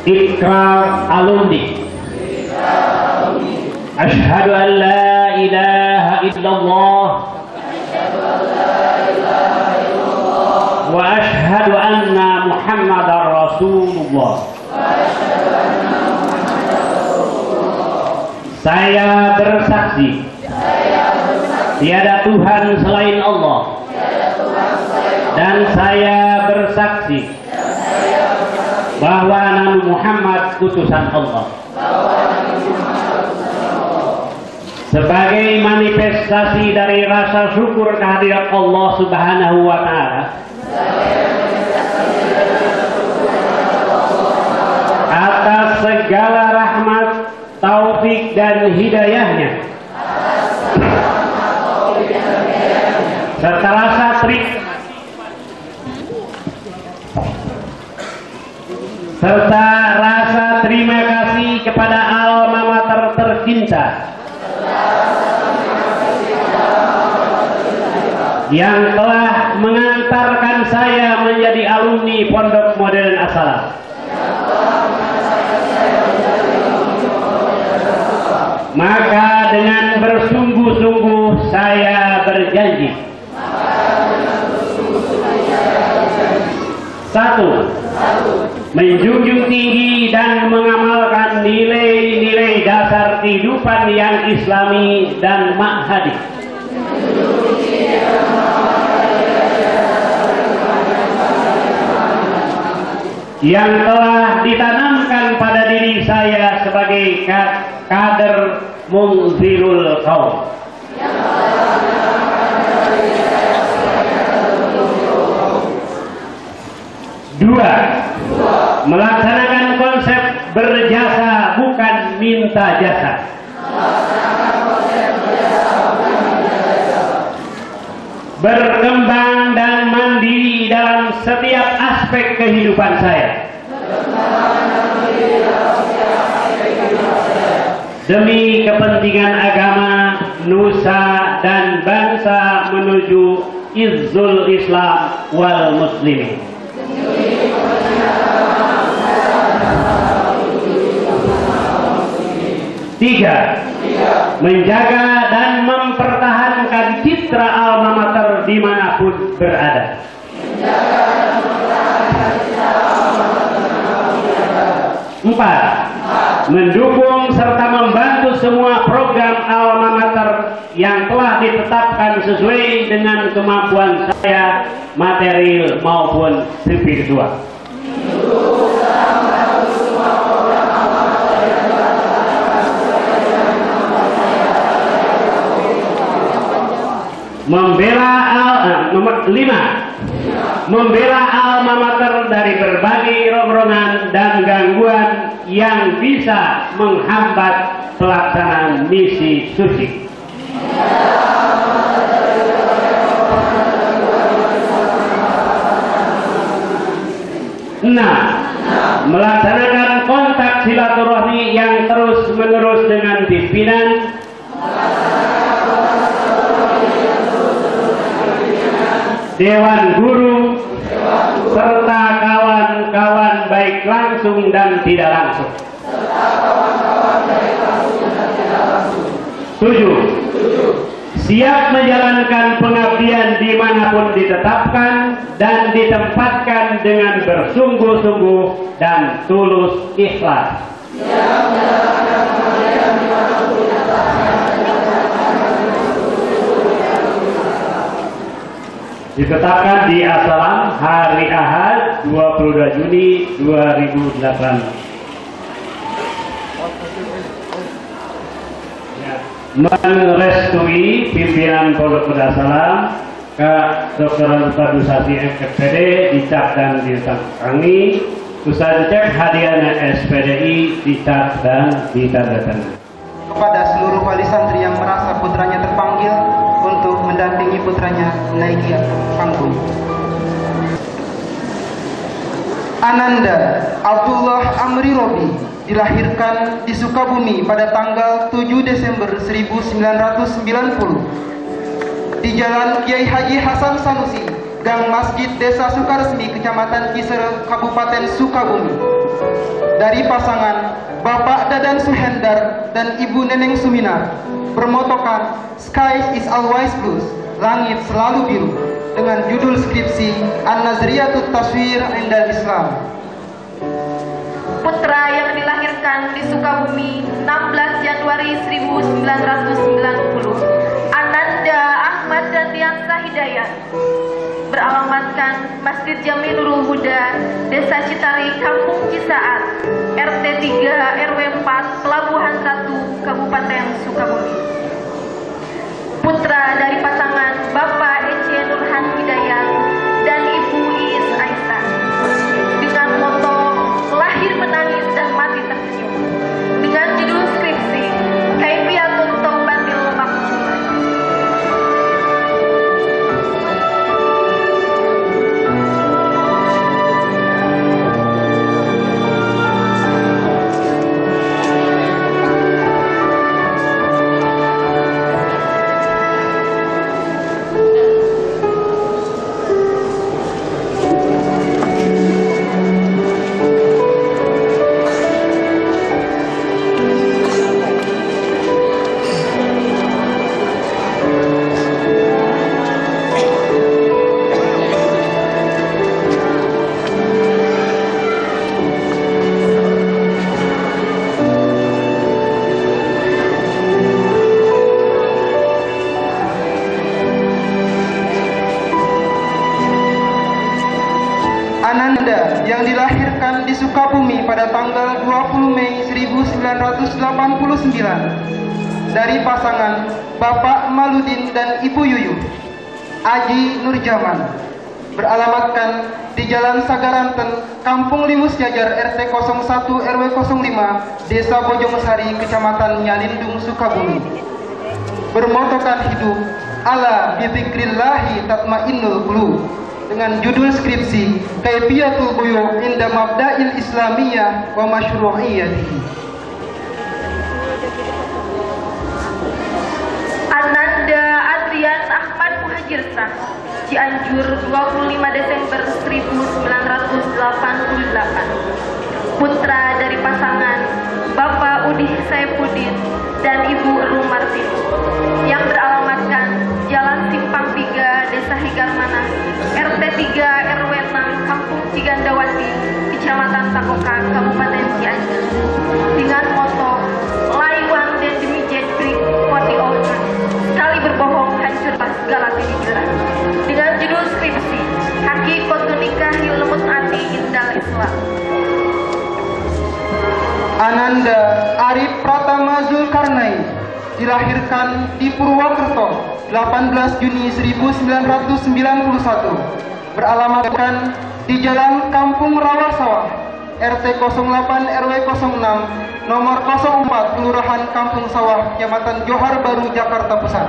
Ikrar alumni. Asyhadu an la ilaha illallah wa asyhadu anna Muhammadar Rasulullah. Saya bersaksi tiada Tuhan selain Allah, dan saya bersaksi bahwa Nabi Muhammad utusan Allah. Sebagai manifestasi dari rasa syukur kehadirat Allah Subhanahu wa Ta'ala atas segala rahmat, taufik dan hidayahnya, serta rasa terima kasih kepada alma mater tercinta yang telah mengantarkan saya menjadi alumni Pondok Modern As-Salam. Maka dengan bersungguh-sungguh saya berjanji, satu, menjunjung tinggi dan mengamalkan nilai-nilai dasar kehidupan yang islami dan ma'hadi, yang telah ditanamkan pada diri saya sebagai kader Munzirul Qaum. Dua, melaksanakan konsep berjasa bukan minta jasa. Berkembang dan mandiri dalam setiap aspek kehidupan saya, demi kepentingan agama, nusa dan bangsa menuju izzul Islam wal muslimin. Tiga, menjaga dan mempertahankan citra alma mater dimanapun berada. Empat, mendukung serta membantu semua program alma mater yang telah ditetapkan sesuai dengan kemampuan saya material maupun spiritual. Nomor 5, membela alma mater dari berbagai rongrongan dan gangguan yang bisa menghambat pelaksanaan misi suci. 6, melaksanakan kontak silaturahmi yang terus-menerus dengan pimpinan, dewan guru, serta kawan-kawan baik langsung dan tidak langsung. 7, siap menjalankan pengabdian dimanapun ditetapkan dan ditempatkan dengan bersungguh-sungguh dan tulus ikhlas. Ditetapkan di As-Salam hari Ahad 22 Juni 2008. Merestui pimpinan Pondok As-Salam Kak Dr. Padusati FPD dicap dan ditangani. Usai dicek hadiahnya SPDI dicap dan ditandatangani. Kepada seluruh wali santri yang merasa putranya terpanggil untuk mendampingi putranya menaiki panggung. Ananda Abdullah Amri Robi dilahirkan di Sukabumi pada tanggal 7 Desember 1990 di Jalan Kiai Haji Hasan Sanusi, Gang Masjid Desa Sukaresmi, Kecamatan Cisereng, Kabupaten Sukabumi. Dari pasangan Bapak Dadan Suhendar dan Ibu Neneng Suminar, bermotokan Sky is always blue, langit selalu biru, dengan judul skripsi An-Nazriyatut Taswir Indal Islam. Putra yang dilahirkan di Sukabumi 16 Januari 1990. Ananda Ahmad dan Diansa Hidayat. Beralamatkan Masjid Jami Nurul Huda, Desa Citali, Kampung Cisaat, RT 3 RW 4, Pelabuhan 1, Kabupaten Sukabumi. Putra dari pasangan Bapak Ece Nurhan Hidayat dan Ibu Iis Aisyah. Dengan moto lahir menangis dan mati tersenyum. Dengan judul skripsi Kaifiyatun Taubatil Maksulah. Ananda yang dilahirkan di Sukabumi pada tanggal 20 Mei 1989 dari pasangan Bapak Maludin dan Ibu Yuyu Aji Nurjaman, beralamatkan di Jalan Sagaranten, Kampung Limus Jajar, RT 01 RW 05, Desa Bojong-Sari, Kecamatan Nyalindung, Sukabumi. Bermotokan hidup ala bizikrillahi tatmainnul qulub, dengan judul skripsi Kaifiyatul Buyu' inda Mabda'il Islamiyah wa Masyru'iyyatihi. Ananda Adrian Ahmad Muhajirsa, Cianjur, 25 Desember 1988. Putra dari pasangan Bapak Udih Saifuddin dan Ibu Rum Martin, yang beralamatkan Jalan Simpang 3, Desa Higarmana, RT 3 RW 6, Kampung Cigandawati, Kecamatan Takoka, Kabupaten Cianjur. Dengan moto Lie one then demi jedrik for the order. Sekali berbohong hancurlah segala kejujuran. Dengan judul skripsi Hakikatun Nikahi Lemut Ati Indal Islam. Ananda Arif Pratama Zulkarnain dilahirkan di Purwokerto 18 Juni 1991, beralamatkan di Jalan Kampung Rawasawah, RT 08 RW 06, nomor 04, Kelurahan Kampung Sawah, Kecamatan Johar Baru, Jakarta Pusat.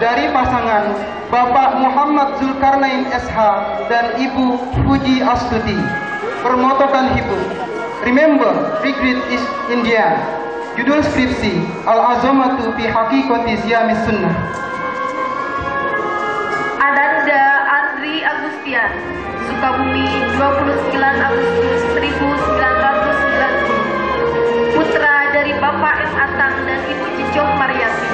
Dari pasangan Bapak Muhammad Zulkarnain SH dan Ibu Puji Astuti, bermotokan hidup Remember, Regret is India. Judul skripsi Al-Azamatu fi Haqiqati Ziyamis Sunnah. Ananda Andri Agustian, Sukabumi, 29 Agustus 1990. Putra dari Bapak M. Atang dan Ibu Cicoh Mariati,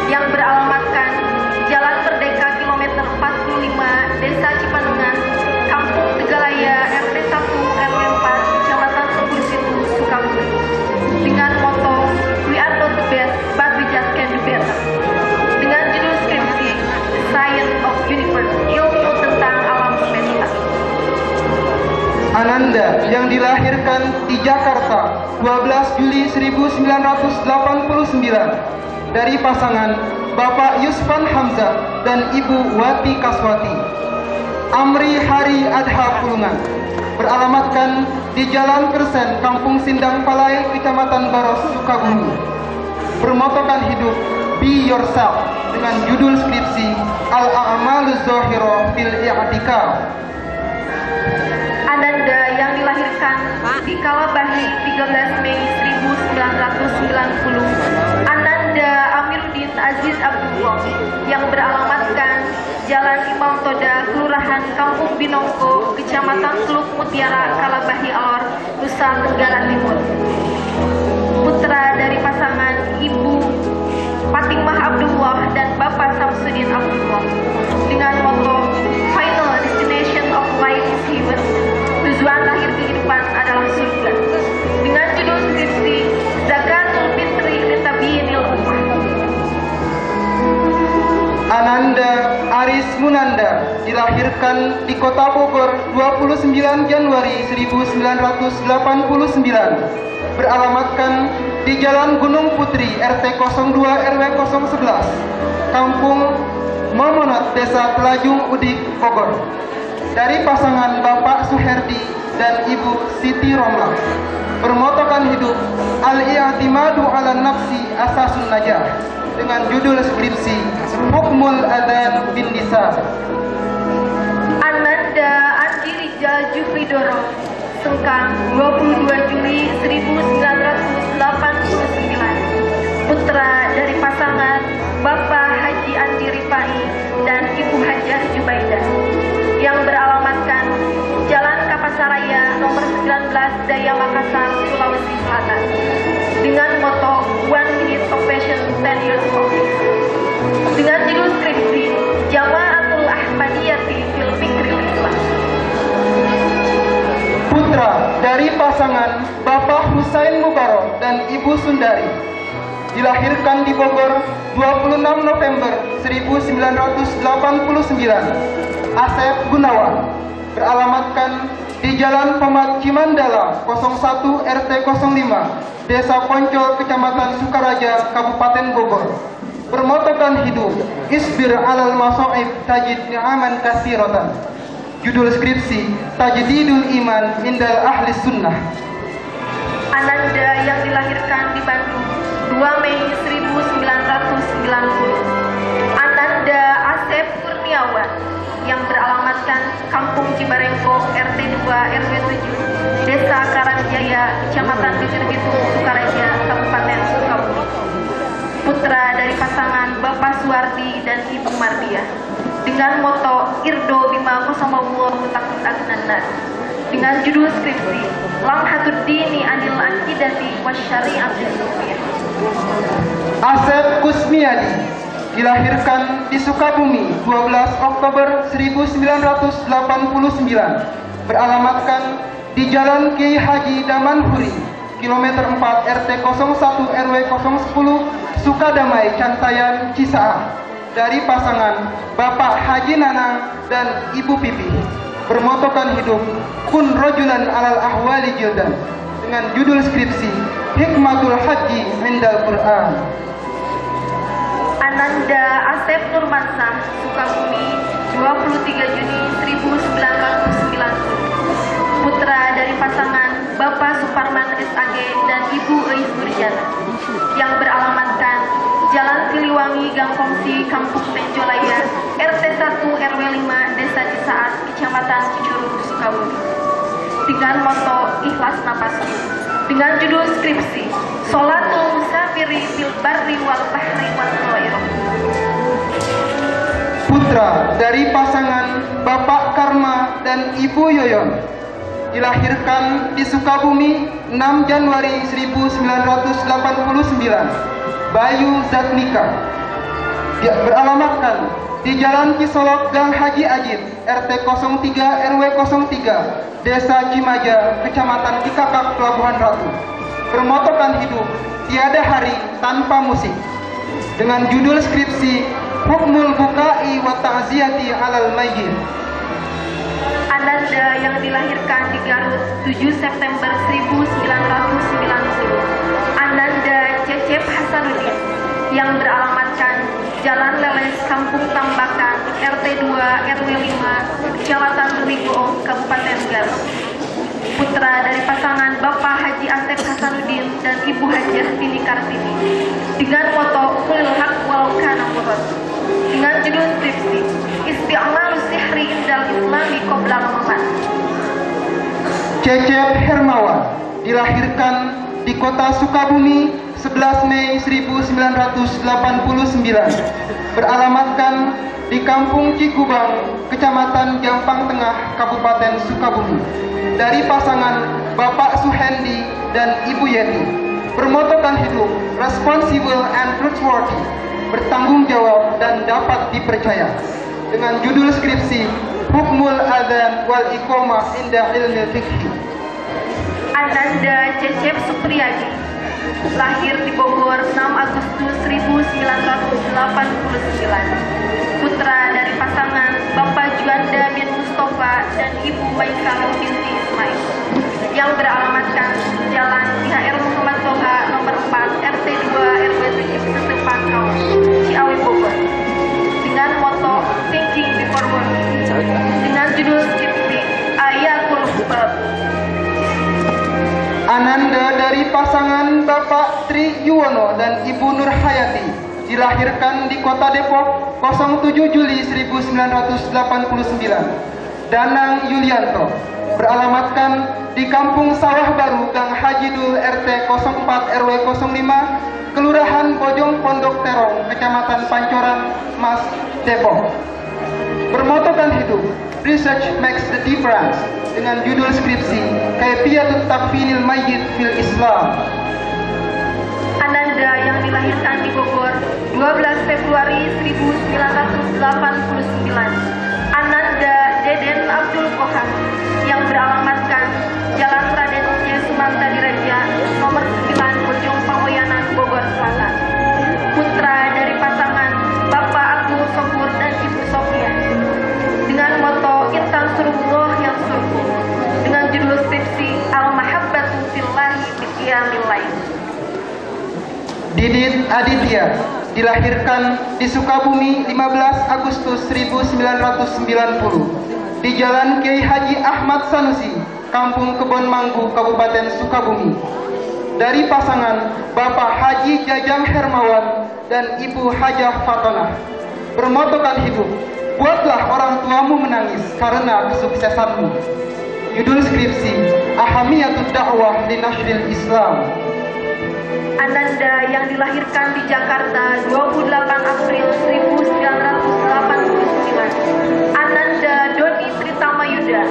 yang beralamatkan Jalan Merdeka kilometer 45, Desa Cipanengan, Kampung Tegalaya, RT 1 RW 4, Kecamatan Tegusitu, Sukabumi. Dengan moto We are not the best, but we just can do better. Dengan judul skripsi Science of Universe, ilmu tentang alam semesta. Ananda yang dilahirkan di Jakarta 12 Juli 1989 dari pasangan Bapak Yusfan Hamzah dan Ibu Wati Kaswati, Amri Hari Adha Pulungan, beralamatkan di Jalan Kersen, Kampung Sindang Palai, Kecamatan Baros, Sukabumi. Bermotokan hidup Be Yourself dengan judul skripsi Al-A'maluz Zahira fil I'tikaf. Ananda yang dilahirkan di Kalabahi 13 Mei 1990, Ananda Amiruddin Aziz Abdullah, yang beralamatkan Jalan Imam Toda, Kelurahan Kampung Binongko, Kecamatan Teluk Mutiara, Kalabahi Alor, Nusa Tenggara Timur. Putra dari pasangan Ibu Fatimah Abdullah dan Bapak Samsudin Abdullah, dengan moto Final Destination of Life is Heaven. Tujuan akhir kehidupan adalah surga. Dengan judul skripsi Zakatul Fitri Litabi Ananda Aris Munanda dilahirkan di Kota Bogor 29 Januari 1989, beralamatkan di Jalan Gunung Putri RT 02 RW 011, Kampung Momonot, Desa Telajung Udik, Bogor. Dari pasangan Bapak Suherdi dan Ibu Siti Romlah, bermotokan hidup Al-I'timadu ala Nafsi Asasun Najah, dengan judul skripsi Hukmul Adzan bin Nisa. Ananda Andi Rijal Jufridoro, Sengkang, 22 Juli 1989, putra dari pasangan Bapak Haji Andi Rifai dan Ibu Hajah Jubaidah, yang beralamatkan Jalan Kapasaraya nomor 19 Daya Makassar, Sulawesi Selatan, dengan moto 1 minute of passion 10 years of peace, dengan judul skripsi Jama'atul Ahmadiyati fil Fikril Islam. Putra dari pasangan Bapak Husain Mubarok dan Ibu Sundari, dilahirkan di Bogor 26 November 1989, Asep Gunawan, beralamatkan di Jalan Pemat Cimandala 01 RT 05, Desa Poncol, Kecamatan Sukaraja, Kabupaten Bogor, bermotokan hidup Isbir alal masoib tajid ni'aman kasiratan, judul skripsi Tajdidul Iman Indal Ahli Sunnah. Ananda yang dilahirkan di Bandung 2 Mei 1990, Ananda Asep Kurniawan, yang beralamatkan Kampung Cibarengko RT 2 RW 7, Desa Karangjaya, Kecamatan Bijurbitung, Sukaraja, Kabupaten Sukabumi, putra dari pasangan Bapak Suwardi dan Ibu Mardiah, dengan moto Irdo Bima Kosamawullah Mutakut Agnanas, dengan judul skripsi Lamhatud Dini Anil Akidati Wasyari'atul Sufiyah. Asep Kusmiadi dilahirkan di Sukabumi 12 Oktober 1989, beralamatkan di Jalan Kiai Haji Damanhuri, kilometer 4 RT 01 RW 010, Sukadamai, Cantayan, Cisaah, dari pasangan Bapak Haji Nanang dan Ibu Pipi, bermotokan hidup Kun Rojulan Alal Ahwali Jildan, dengan judul skripsi Hikmatul Haji Indal Quran. Ananda Asep Nurmansah, Sukabumi, 23 Juni 1990, putra dari pasangan Bapak Suparman SAG dan Ibu Eis Murjana, yang beralamatkan Jalan Siliwangi Gang Kongsi, Kampung Tenjolaya, RT 1 RW 5, Desa Cisaat, Kecamatan Cicurug, Sukabumi, dengan moto Ikhlas Napasku, dengan judul skripsi Sholatul Musafiri fil Barri wal Bahri wal Khair. Putra dari pasangan Bapak Karma dan Ibu Yoyon, dilahirkan di Sukabumi 6 Januari 1989, Bayu Zatnika, dia beralamatkan di Jalan Cisolok Gang Haji Ajib, RT 03 RW 03, Desa Cimaja, Kecamatan Cikakak, Pelabuhan Ratu, bermotokan hidup Tiada Hari Tanpa Musik, dengan judul skripsi Hukmul Bukai wa Ta'ziyati alal Mayyit. Ananda yang dilahirkan di Garut 7 September 1990, Ananda Cecep Hasanuddin, yang beralamatkan Jalan Leles, Kampung Tambakan, RT 2 RW 5, Kecamatan Benigoong, Kabupaten Garut, putra dari pasangan Bapak Haji Asep Hasanuddin dan Ibu Hajah Tini Kartini, dengan moto Kulil Haq Walau Kana Murad, dengan judul skripsi Isti'malu Sihri Indal Islami Qobla Ramadan. Cecep Hermawan dilahirkan di Kota Sukabumi 11 Mei 1989, beralamatkan di Kampung Cikubang, Kecamatan Jampang Tengah, Kabupaten Sukabumi, dari pasangan Bapak Suhendi dan Ibu Yeti, bermotokan hidup responsible and trustworthy, bertanggung jawab dan dapat dipercaya, dengan judul skripsi Hukmul Adzan wal Iqamah Inda Ilmil Fiqhi. Ananda Cecep Supriyadi, lahir di Bogor 6 Agustus 1989, Umaisah binti Ismail yang beralamatkan Jalan IHR Muhammad Toha nomor 4 RT 2 RW 7 Setepakau Ciawi Bogor dengan moto Thinking Before Working dengan judul skripsi Ayatul Hubab. Ananda dari pasangan Bapak Tri Yuwono dan Ibu Nur Hayati dilahirkan di Kota Depok 07 Juli 1989. Danang Yulianto beralamatkan di Kampung Sawah Baru Gang Haji Dul RT 04 RW 05 Kelurahan Bojong Pondok Terong Kecamatan Pancoran Mas Depok. Bermotokan hidup Research Makes the Difference dengan judul skripsi Kaifiyatut Takfinil Mayyit fil Islam. Ananda yang dilahirkan di Bogor 12 Februari 1989. Ananda Deden Abdul Kohar yang beralamatkan Jalan Raden C. Sumanta Diraja nomor 9 Bojong Pamoyanan Bogor Selatan. Putra dari pasangan Bapak Abdul Sofur dan Ibu Sofia dengan moto Intan Surullah yang surku dengan judul skripsi Al-Mahabbatu Fillahi Biqiyamil Lail. Didit Aditya dilahirkan di Sukabumi 15 Agustus 1990 di Jalan Kiai Haji Ahmad Sanusi, Kampung Kebon Manggu, Kabupaten Sukabumi. Dari pasangan Bapak Haji Jajang Hermawan dan Ibu Hajah Fatonah. Bermotokan hidup, buatlah orang tuamu menangis karena kesuksesanmu. Judul skripsi Ahamiyatud Da'wah li Nashril Islam. Ananda yang dilahirkan di Jakarta 28 April 1989. Ananda Doni Tritamayuda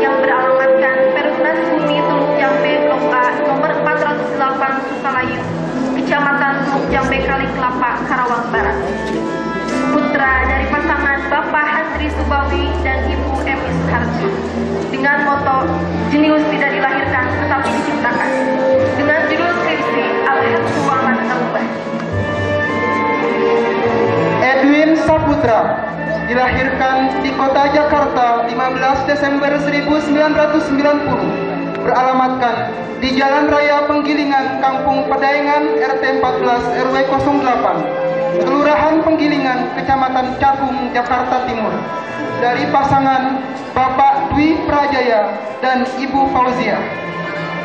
yang beralamatkan Perumnas Bumi Teluk Jambe Blok A nomor 408 Sukalayu, Kecamatan Teluk Jambe Kali Kelapa, Karawang Barat. Putra dari pasangan Bapak Handri Subawi dan Ibu Emi Suharji dengan moto jenius tidak dilahirkan tetapi diciptakan dengan judul skripsi Al-Haqqu wa Man Taubah. Edwin Saputra dilahirkan di Kota Jakarta 15 Desember 1990. Beralamatkan di Jalan Raya Penggilingan, Kampung Pedaengan, RT 14 RW 08, Kelurahan Penggilingan, Kecamatan Cakung, Jakarta Timur. Dari pasangan Bapak Dwi Prajaya dan Ibu Fauzia.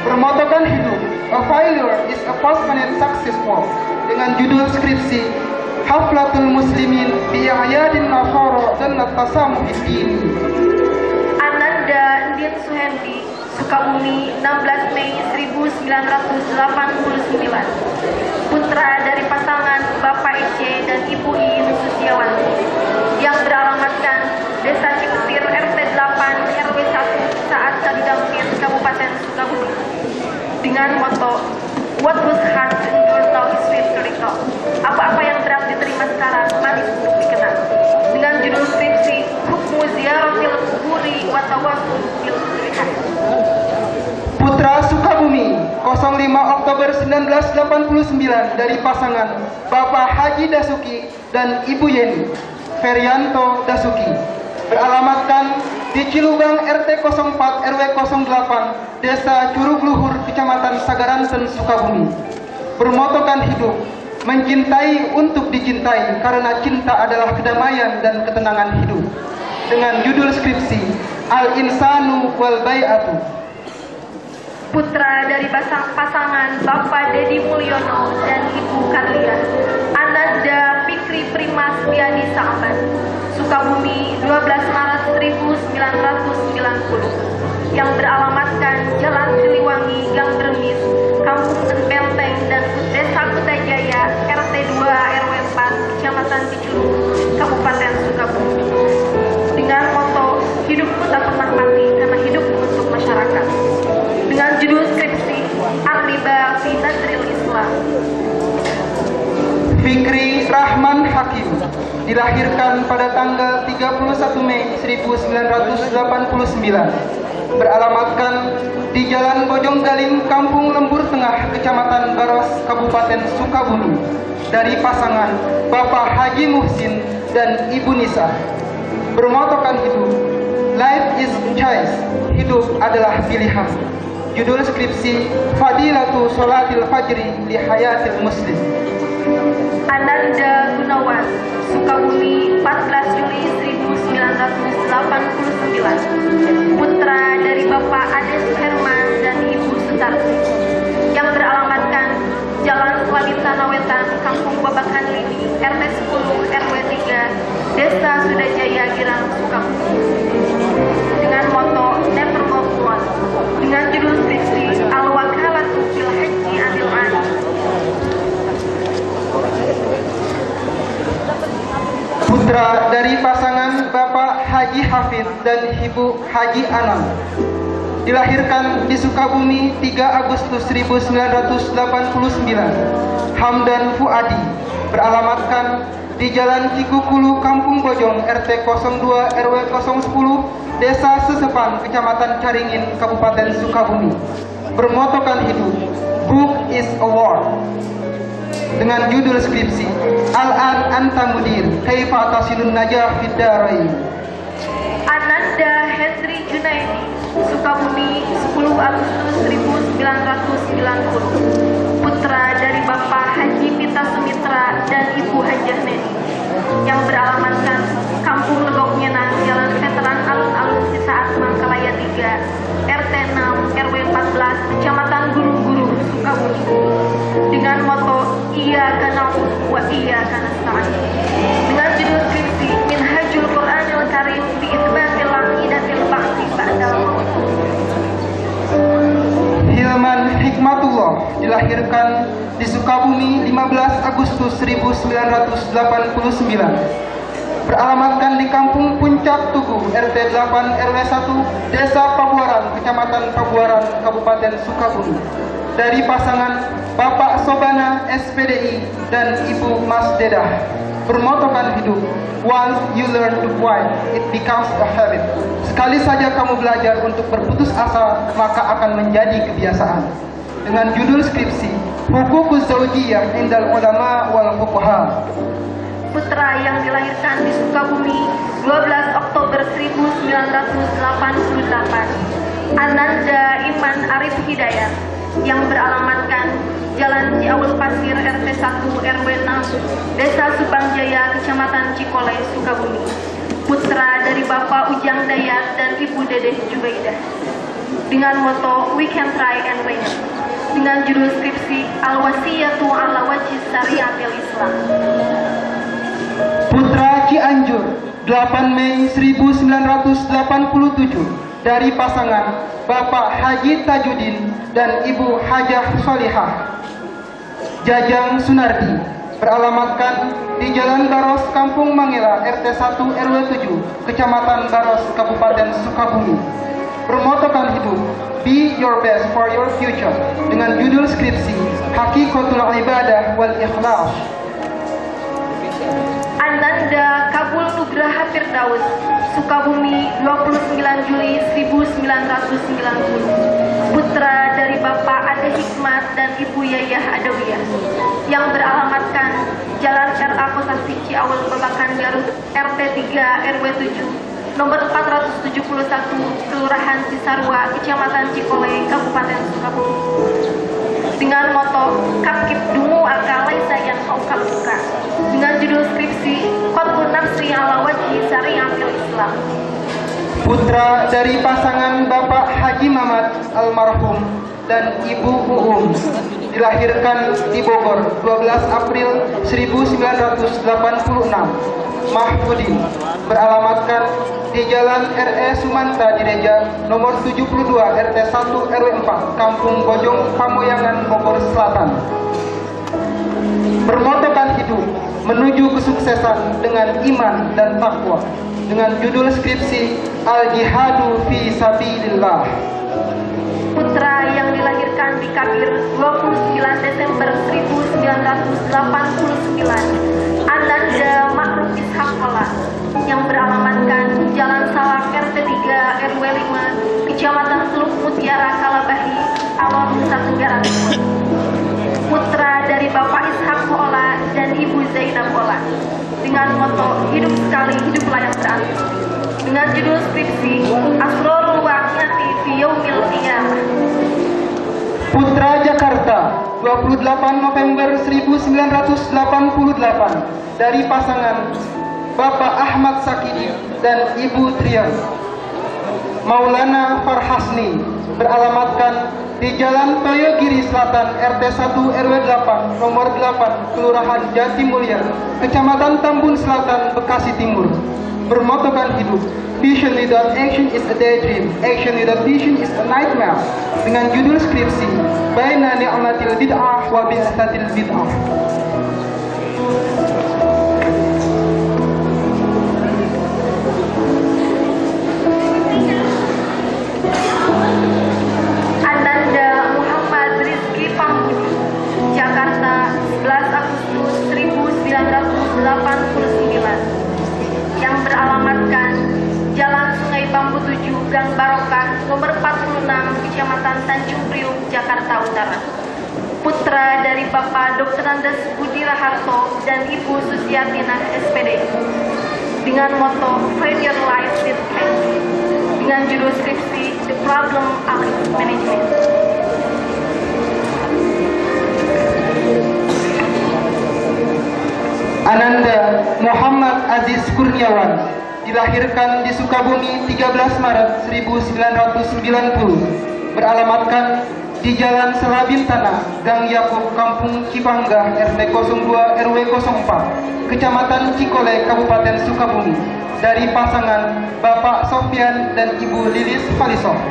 Bermotokan hidup, A Failure is a Postponed Successful dengan judul skripsi Haflatul Muslimin bi A'yadin Nasara dan Tasamuhid Dini. Ananda Ndin Suhendi, Sukabumi 16 Mei 1989. Putra dari pasangan Bapak Ece dan Ibu Iin Susiawanti yang beralamatkan Desa Cipsir RT 8 RW 1 Saat Kalidampir Kabupaten Sukabumi dengan moto What was hard to endure now is sweet to recall. Apa-apa yang berat diterima sekarang manis untuk dikenal dengan judul skripsi Hukmu Ziyaratil Quburi wa Tawassul bil Sulhan. Putra Sukabumi 05 Oktober 1989 dari pasangan Bapak Haji Dasuki dan Ibu Yeni Ferianto Dasuki. Beralamatkan di Cilubang RT 04 RW 08 Desa Curug Luhur Kecamatan Sagaranten Sukabumi. Bermotokan hidup mencintai untuk dicintai karena cinta adalah kedamaian dan ketenangan hidup dengan judul skripsi Al-Insanu wal Bai'atu. Putra dari pasangan Bapak Dedi Mulyono dan Ibu Karlia Ananda Fikri Primas Biadi Sa'ban, Sukabumi 12 Maret 1990 yang beralamatkan Jalan Siliwangi Gang Bermis, Kampung Benteng dan Desa Kutajaya RT 2 RW 4 Kecamatan Cicurug, Kabupaten Sukabumi dengan moto hidupku tak pernah mati karena hidupku untuk masyarakat dengan judul skripsi Ar-Riba fi Nazril Islam. Fikri Rahman Hakim dilahirkan pada tanggal 31 Mei 1989. Beralamatkan di Jalan Bojonggaling, Kampung Lembur Tengah, Kecamatan Baros, Kabupaten Sukabumi. Dari pasangan Bapak Haji Muhsin dan Ibu Nisa. Bermotokan hidup, Life is choice. Hidup adalah pilihan. Judul skripsi Fadilatu Sholatil Fajri li Hayatil Muslim. Ananda Gunawan, Sukabumi, 14 Juli 1989. Putra dari Bapak Ade Suherman dan Ibu Sutarti, yang beralamatkan Jalan Walitana Wetan, Kampung Babakan Lini, RT 10 RW 3, Desa Sudajaya, Girang, Sukabumi. Dengan moto Never Go One, dengan judul skripsi Al-Wakalatu fil Haji Anil Ani. Putra dari pasangan Bapak Haji Hafid dan Ibu Haji Anam, dilahirkan di Sukabumi 3 Agustus 1989. Hamdan Fuadi, beralamatkan di Jalan Cikukulu, Kampung Bojong, RT 02 RW 010, Desa Sesepan, Kecamatan Caringin, Kabupaten Sukabumi. Bermotokan hidup, Book is a War. Dengan judul skripsi Al-An Anta Mudir, Kaifa Tasilun Najah Fid Darain. Ananda Hendri Junaidi, Sukabumi, 10 Agustus 1990. Putra dari Bapak Haji Pita Sumitra dan Ibu Hajah Neni, yang beralamatkan Kampung Legok Nyenang, Jalan Veteran Alun-Alun Cisaat, Mangkalaya 3, RT 6 RW 14, Kecamatan Guru-Guru, Sukabumi. Dengan moto Iya Kana wa Iya Kana Sa'id. Dengan judul skripsi Minhajul Qur'anil Karim bi Itsbatil Aqidatil Ba'thi Ba'dal Maut. Hilman Hikmatullah, dilahirkan di Sukabumi 15 Agustus 1989. Beralamatkan di Kampung Puncak Tugu, RT 8 RW 1, Desa Pabuaran, Kecamatan Pabuaran, Kabupaten Sukabumi. Dari pasangan Bapak Sobana SPDI dan Ibu Mas Dedah. Bermotokan hidup, once you learn to quiet, it becomes a habit. Sekali saja kamu belajar untuk berputus asa, maka akan menjadi kebiasaan. Dengan judul skripsi Hukukuz Zaujiyah Indal Ulama wal Fuqaha. Putra yang dilahirkan di Sukabumi 12 Oktober 1988. Ananda Iman Arif Hidayat, yang beralamatkan Jalan Ciaul Pasir, RT 1 RW 6, Desa Subangjaya, Kecamatan Cikole, Sukabumi. Putra dari Bapak Ujang Dayat dan Ibu Dedeh Jubaidah. Dengan moto We Can Try and Win. Dengan judul skripsi Al-Wasiyatu ala Wajhi Syariatil Islam. Putra Cianjur, 8 Mei 1987. Dari pasangan Bapak Haji Tajudin dan Ibu Hajah Solihah. Jajang Sunardi, beralamatkan di Jalan Baros, Kampung Mangela, RT 1 RW 7, Kecamatan Baros, Kabupaten Sukabumi. Bermotokan hidup, Be Your Best for Your Future. Dengan judul skripsi Hakikatul Ibadah wal Ikhlas. Ananda Kabul Nugraha Firdaus, Sukabumi, 29 Juli 1990. Putra dari Bapak Ade Hikmat dan Ibu Yayah Adawiyah, yang beralamatkan Jalan RA Kota Sici Awal Babakan Garut, RT 3 RW 7, nomor 471, Kelurahan Cisarua, Kecamatan Cikole, Kabupaten Sukabumi. Dengan moto Kapkip Dungu Akalai Sayang Aukal Buka. Dengan judul skripsi Qat'un Nafsi ala Wajhi Syariatil Islam. Putra dari pasangan Bapak Haji Mamat almarhum dan Ibu Uum, dilahirkan di Bogor 12 April 1986. Mahfudin, beralamatkan di Jalan RE Sumanta Direja nomor 72 RT 1 RW 4 Kampung Bojong Pamoyangan, Bogor Selatan. Bermotokan hidup menuju kesuksesan dengan iman dan takwa. Dengan judul skripsi Al-Jihadu fi Sabilillah. Putra yang dilahirkan di Kabir 29 Desember 1989. Ananda Ma'ruf Ishakola, yang beralamatkan Jalan Salak RT 3 RW 5, Kecamatan Teluk Mutiara, Kalabahi, Alor, Nusa Tenggara Timur. Putra dari Bapak Ishak Ola dan Ibu Zainab Ola. Dengan moto hidup sekali, hiduplah yang berarti. dengan judul skripsi Asrorul Waqiati fi Yaumil Qiyamah. Putra Jakarta, 28 November 1988, dari pasangan Bapak Ahmad Sakidi dan Ibu Trian. Maulana Farhasni, beralamatkan di Jalan Toyogiri Selatan, RT 1 RW 8, nomor 8, Kelurahan Jatimulya, Kecamatan Tambun Selatan, Bekasi Timur. Bermotokan hidup, vision without action is a daydream, action without vision is a nightmare. Dengan judul skripsi, Baina Ni'matil Bid'ah wa Bi'asatil Bid'ah. Ananda Muhammad Rizki Pambudi, Jakarta, 11 Agustus 1989, yang beralamatkan Jalan Sungai Bambu 7, Gang Barokah, nomor 46, Kecamatan Tanjung Priuk, Jakarta Utara. Putra dari Bapak Dr. Andes Budi Raharto dan Ibu Susiatina SPD, dengan moto Find Your Life with Passion, dengan judul skripsi The Problem of Management. Ananda Muhammad Aziz Kurniawan, dilahirkan di Sukabumi 13 Maret 1990, beralamatkan di Jalan Selabin Tanah, Gang Yakub, Kampung Cipanggah, RT 02 RW 04, Kecamatan Cikole, Kabupaten Sukabumi, dari pasangan Bapak Sofyan dan Ibu Lilis Falisov.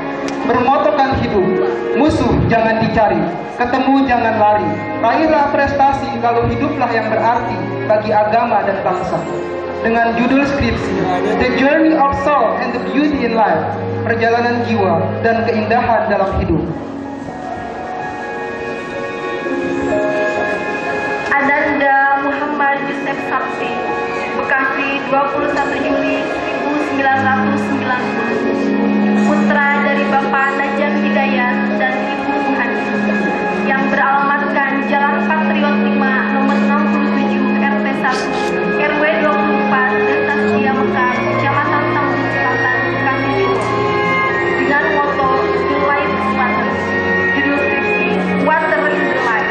Bermotokan hidup, musuh jangan dicari, ketemu jangan lari, raihlah prestasi lalu hiduplah yang berarti bagi agama dan bangsa. Dengan judul skripsi The Journey of Soul and the Beauty in Life, perjalanan jiwa dan keindahan dalam hidup. Ananda Muhammad Yusef Sakti, Bekasi, 21 Juli 1990, putra dari Bapak Najam Hidayat dan Ibu Muhani, yang beralamatkan Jalan Patriot 5, nomor 67, RT 1, RW 24, Desa Setia Mekar, Kecamatan Tambun Selatan, Bekasi Jawa, dengan moto The Life is Water, judul skripsi Water is the Life.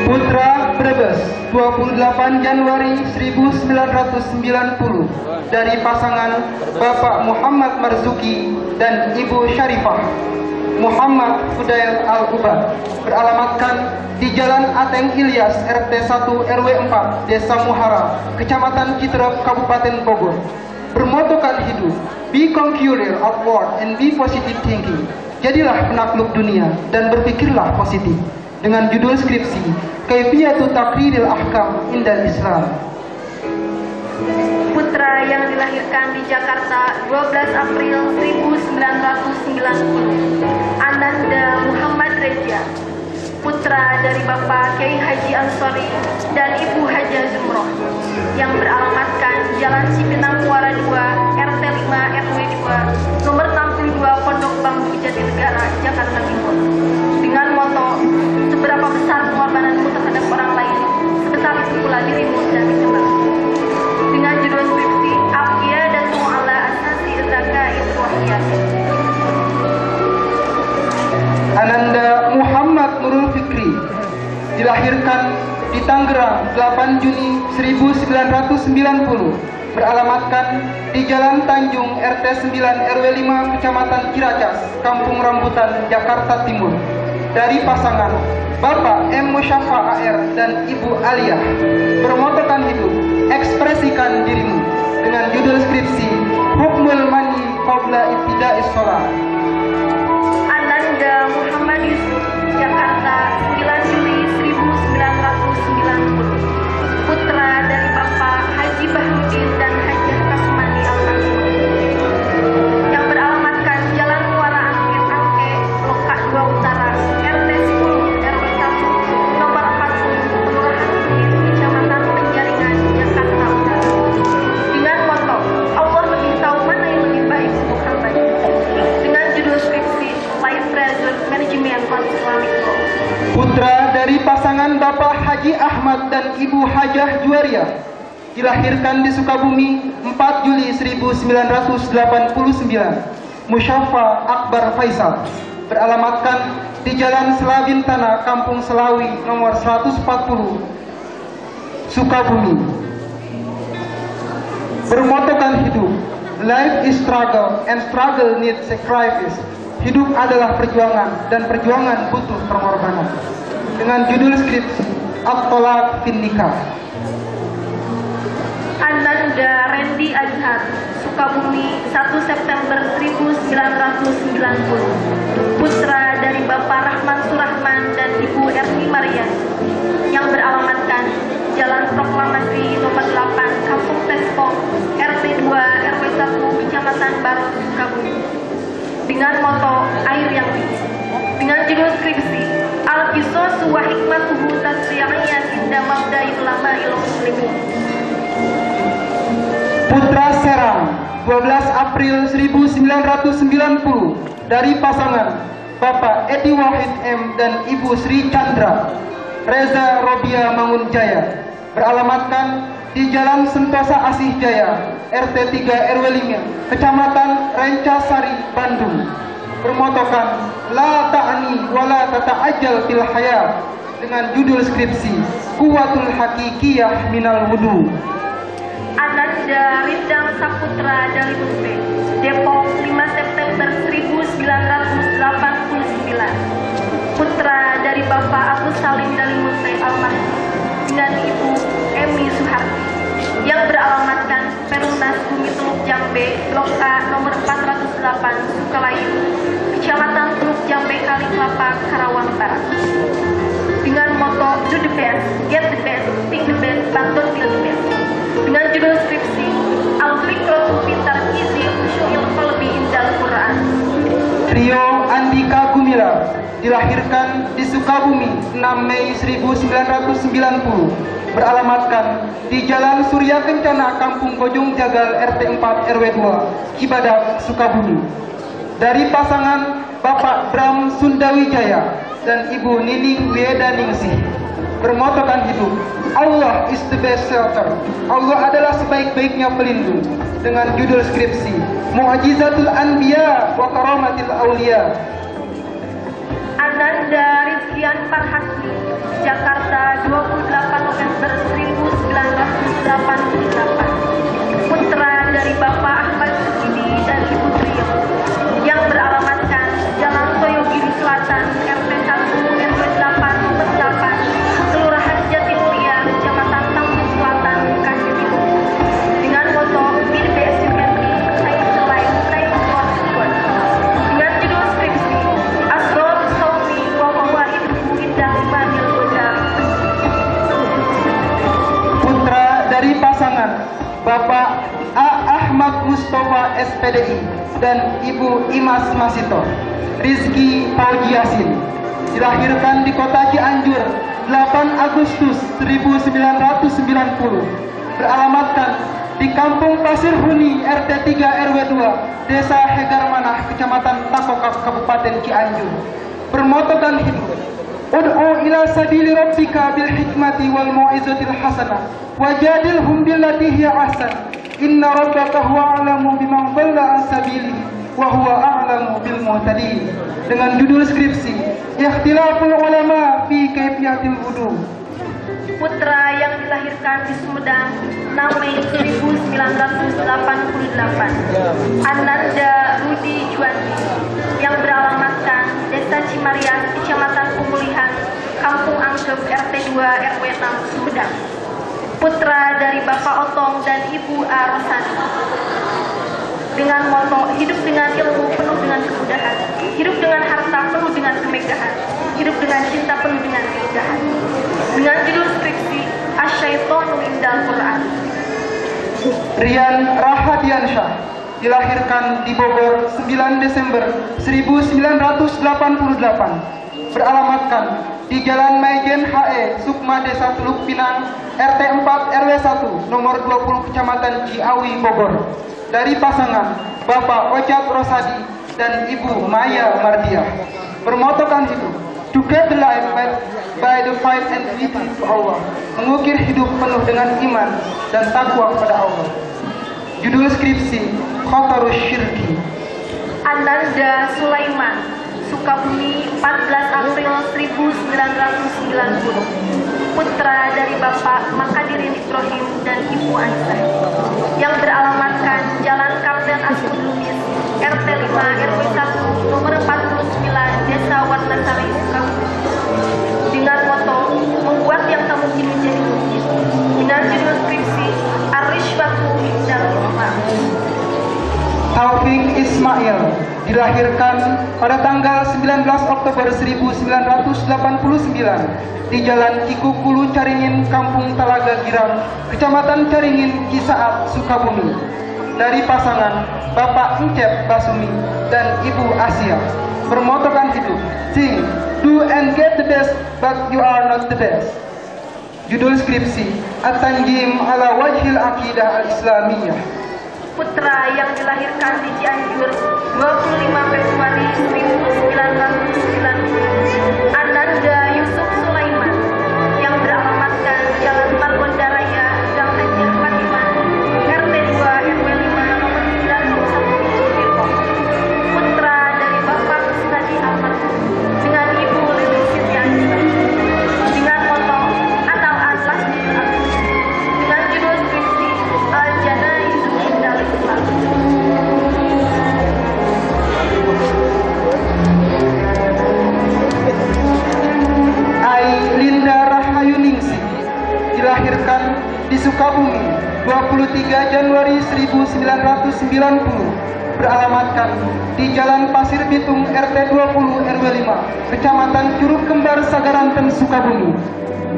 Putra Brebes, 28 Januari 1990, dari pasangan Bapak Muhammad Marzuki dan Ibu Syarifah Muhammad Fudail Al-Ubad, beralamatkan di Jalan Ateng Ilyas, RT 1 RW 4, Desa Muhara, Kecamatan Citerep, Kabupaten Bogor. Bermotokan hidup, be conqueror of world and be positive thinking. Jadilah penakluk dunia dan berpikirlah positif. Dengan judul skripsi Kaifiyatu Taqriril Ahkam Indal Islam. Putra yang dilahirkan di Jakarta 12 April 1990, Ananda Muhammad Reja, putra dari Bapak Kiai Haji Ansori dan Ibu Haja Zumroh, yang beralamatkan Jalan Cipinang Muara 2, RT 5 RW 2, nomor 62, Pondok Bambu Jatinegara, Jakarta Timur, dengan moto seberapa besar pengorbananmu terhadap orang lain, sebesar itu pula dirimu dan dikenal. Dengan judul skripsi Aqiyah dan Mu'ala Asasi Zaka'i Wahiyat. Ananda Muhammad Nurul Fikri, dilahirkan di Tangerang 8 Juni 1990, beralamatkan di Jalan Tanjung RT 9 RW 5 Kecamatan Ciracas, Kampung Rambutan, Jakarta Timur, dari pasangan Bapak M. Musyafa AR dan Ibu Aliyah. Bermotokan hidup, ekspresikan dirimu, dengan judul skripsi Hukmul Mani Qabla Ibtida'is Shalah. Ananda Muhammad Yusuf, Jakarta, 9 Juli 1990, putra dari Bapak Haji Bahrudin dan Hajah Kasmani Al-Mansur, yang beralamatkan Jalan Muara Angke, Lokak 2 Utara, RT 10 RW 1, nomor 40, Kelurahan Bukit, Kecamatan Penjaringan, Jakarta Utara, dengan moto Allah lebih tahu mana yang lebih baik untuk hambanya, dengan judul skripsi Life Treasure Management on Islamic Law. Putra dari pasangan Bapak Haji Ahmad dan Ibu Hajah Juwaria, dilahirkan di Sukabumi 4 Juli 1989, Musyafa Akbar Faisal, beralamatkan di Jalan Selabin Tanah, Kampung Selawi, nomor 140, Sukabumi. Bermotokan hidup, life is struggle and struggle needs sacrifice. Hidup adalah perjuangan dan perjuangan butuh pengorbanan. Dengan judul skripsi At-Tolak fin Nikah. Ananda Randy Adhar, Sukabumi, 1 September 1990. Putra dari Bapak Rahman Surahman dan Ibu Erni Maria, yang beralamatkan Jalan Proklamasi nomor 8, Kampung Tespong, RT 2 RW 1, Kecamatan Baru, Sukabumi. Dengan moto air yang dingin. Dengan judul skripsi Al-Qisasu wa hikmatuhu tasri'iyyan inda mabda'i ulama'il muslimin. Putra Serang, 12 April 1990, dari pasangan Bapak Edi Wahid M dan Ibu Sri Chandra Reza Robia Mangunjaya, beralamatkan di Jalan Sentosa Asih Jaya, RT 3 RW 5, Kecamatan Rencasari, Bandung. Bermotokan La ta'ani wa la tata'ajjal fil hayat, dengan judul skripsi Kuwatul Hakikiyah minal wudu. Ananda Rindang Saputra Dalimunte, Depok, 5 September 1989. Putra dari Bapak Agus Salim Dalimunte almarhum dengan Ibu Emi Suharti, yang beralamatkan Perumnas Bumi Teluk Jambe, Blok A nomor 408, Sukalayu, Kecamatan Teluk Jambe, Kali Kelapa, Karawang Barat. Dengan moto Do the best, get the best, think the best, but don't feel the best. Dengan judul skripsi Al-Fikratu Pintar Gizi Khusyu'il Qalbi Indal Quran. Rio Andika Gumila, dilahirkan di Sukabumi 6 Mei 1990, beralamatkan di Jalan Surya Kencana, Kampung Bojong Jagal, RT 4 RW 2, Cibadak, Sukabumi. Dari pasangan Bapak Bram Sundawijaya dan Ibu Nining Wedaningsih, bermotokan hidup Allah is the best shelter, Allah adalah sebaik-baiknya pelindung, dengan judul skripsi Mu'jizatul Anbiya wa Karamatil Auliya. Ananda Rizkian Parhasmi, Jakarta, 28 November 1988. Putra dari Bapak Ahmad Sukidi dan Ibu Trio, yang beralamatkan Jalan Toyogiri Selatan, RT 1 RW 8 Kelurahan Jatimulia, Kecamatan Tambun Selatan, Bekasi Timur. Dengan moto Be the best you can be, Try to life, try to God. Dengan judul skripsi Asrul Saumi wa Mawaidu Indah Imanil Huda. Putra dari pasangan Bapak A. Ahmad Mustafa SPDI dan Ibu Imas Masito, Rizky Pauji Yasin, dilahirkan di kota Cianjur 8 Agustus 1990, beralamatkan di Kampung Pasir Huni, RT 3 RW 2, Desa Hegar Manah, Kecamatan Takokak, Kabupaten Cianjur. Bermotokan hidup Ud'u ila sabili rabbika bil hikmati wal mau'izatil hasanah wajadilhum billati hiya ahsan inna rabbaka huwa a'lamu biman dhalla an sabili wa huwa a'lamu bil muhtadin. Dengan judul skripsi Ikhtilaful Ulama fi Kaifiyatil Wudu. Putra yang dilahirkan di Sumedang 6 Mei 1988, Ananda Rudi Juandi, yang beralamatkan Desa Cimarias, Kecamatan Pemulihan, Kampung Angkep, RT 2 RW 6, Sumedang. Putra dari Bapak Otong dan Ibu A. Rosani. Dengan moto hidup dengan ilmu penuh dengan kemudahan, hidup dengan harta penuh dengan kemegahan, hidup dengan cinta penuh dengan keindahan. Dengan judul skripsi Asyaitonu Indal Quran. Rian Rahadiansyah, dilahirkan di Bogor 9 Desember 1988, beralamatkan di Jalan Maijen HE, Sukma Desa Teluk Pinang, RT 4 RW 1, nomor 20, Kecamatan Ciawi, Bogor. Dari pasangan Bapak Ojat Rosadi dan Ibu Maya Mardiah, bermotokan hidup to keep the life by the fight and duty to Allah, mengukir hidup penuh dengan iman dan takwa kepada Allah. Judul skripsi, Khatarus Syirki. Ananda Sulaiman, Sukabumi, 14 April 1990. Putra dari Bapak Makadirin Ibrahim dan Ibu Aisyah, yang beralamatkan Jalan Kapten Asmud Lumis, RT 5 RW 1 nomor 49 Desa Warnasari, Sukabumi, dengan moto membuat yang tak mungkin menjadi mungkin, dengan judul skripsi Ar-Rishwatu Indal Islam. Taufik Ismail dilahirkan pada tanggal 19 Oktober 1989 di Jalan Kikukulu Caringin, Kampung Talaga Girang, Kecamatan Caringin, Cisaat, Sukabumi, dari pasangan Bapak Encep Basumi dan Ibu Asia, bermotokan hidup, sing, do and get the best, but you are not the best. Judul skripsi, At-Tanjim ala Wajhil Aqidah Al-Islamiyah. Putra yang dilahirkan di Cianjur 25 Februari 1990, Ananda Yusuf Sulaiman, yang beralamatkan Jalan Margonda Raya, Gang Anjir Fatimah, RT 2 RW 5 nomor 91 Depok. Putra dari Bapak Kusnadi almarhum dengan Ibu Lili Sitiani, dengan moto Atal Atlas dengan judul skripsi Al-Janaizu Indal Islam. Linda Rahayuningsi dilahirkan di Sukabumi 23 Januari 1990, beralamatkan di Jalan Pasir Bitung RT 20 RW 5 Kecamatan Curug Kembar Sagaranten, Sukabumi,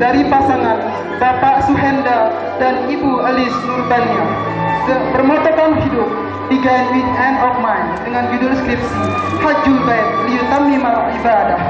dari pasangan Bapak Suhenda dan Ibu Elis Nurbania, bermotokan hidup Begin with End of Mind, dengan judul skripsi Hajjul Bait Liyutammimal Ibadah.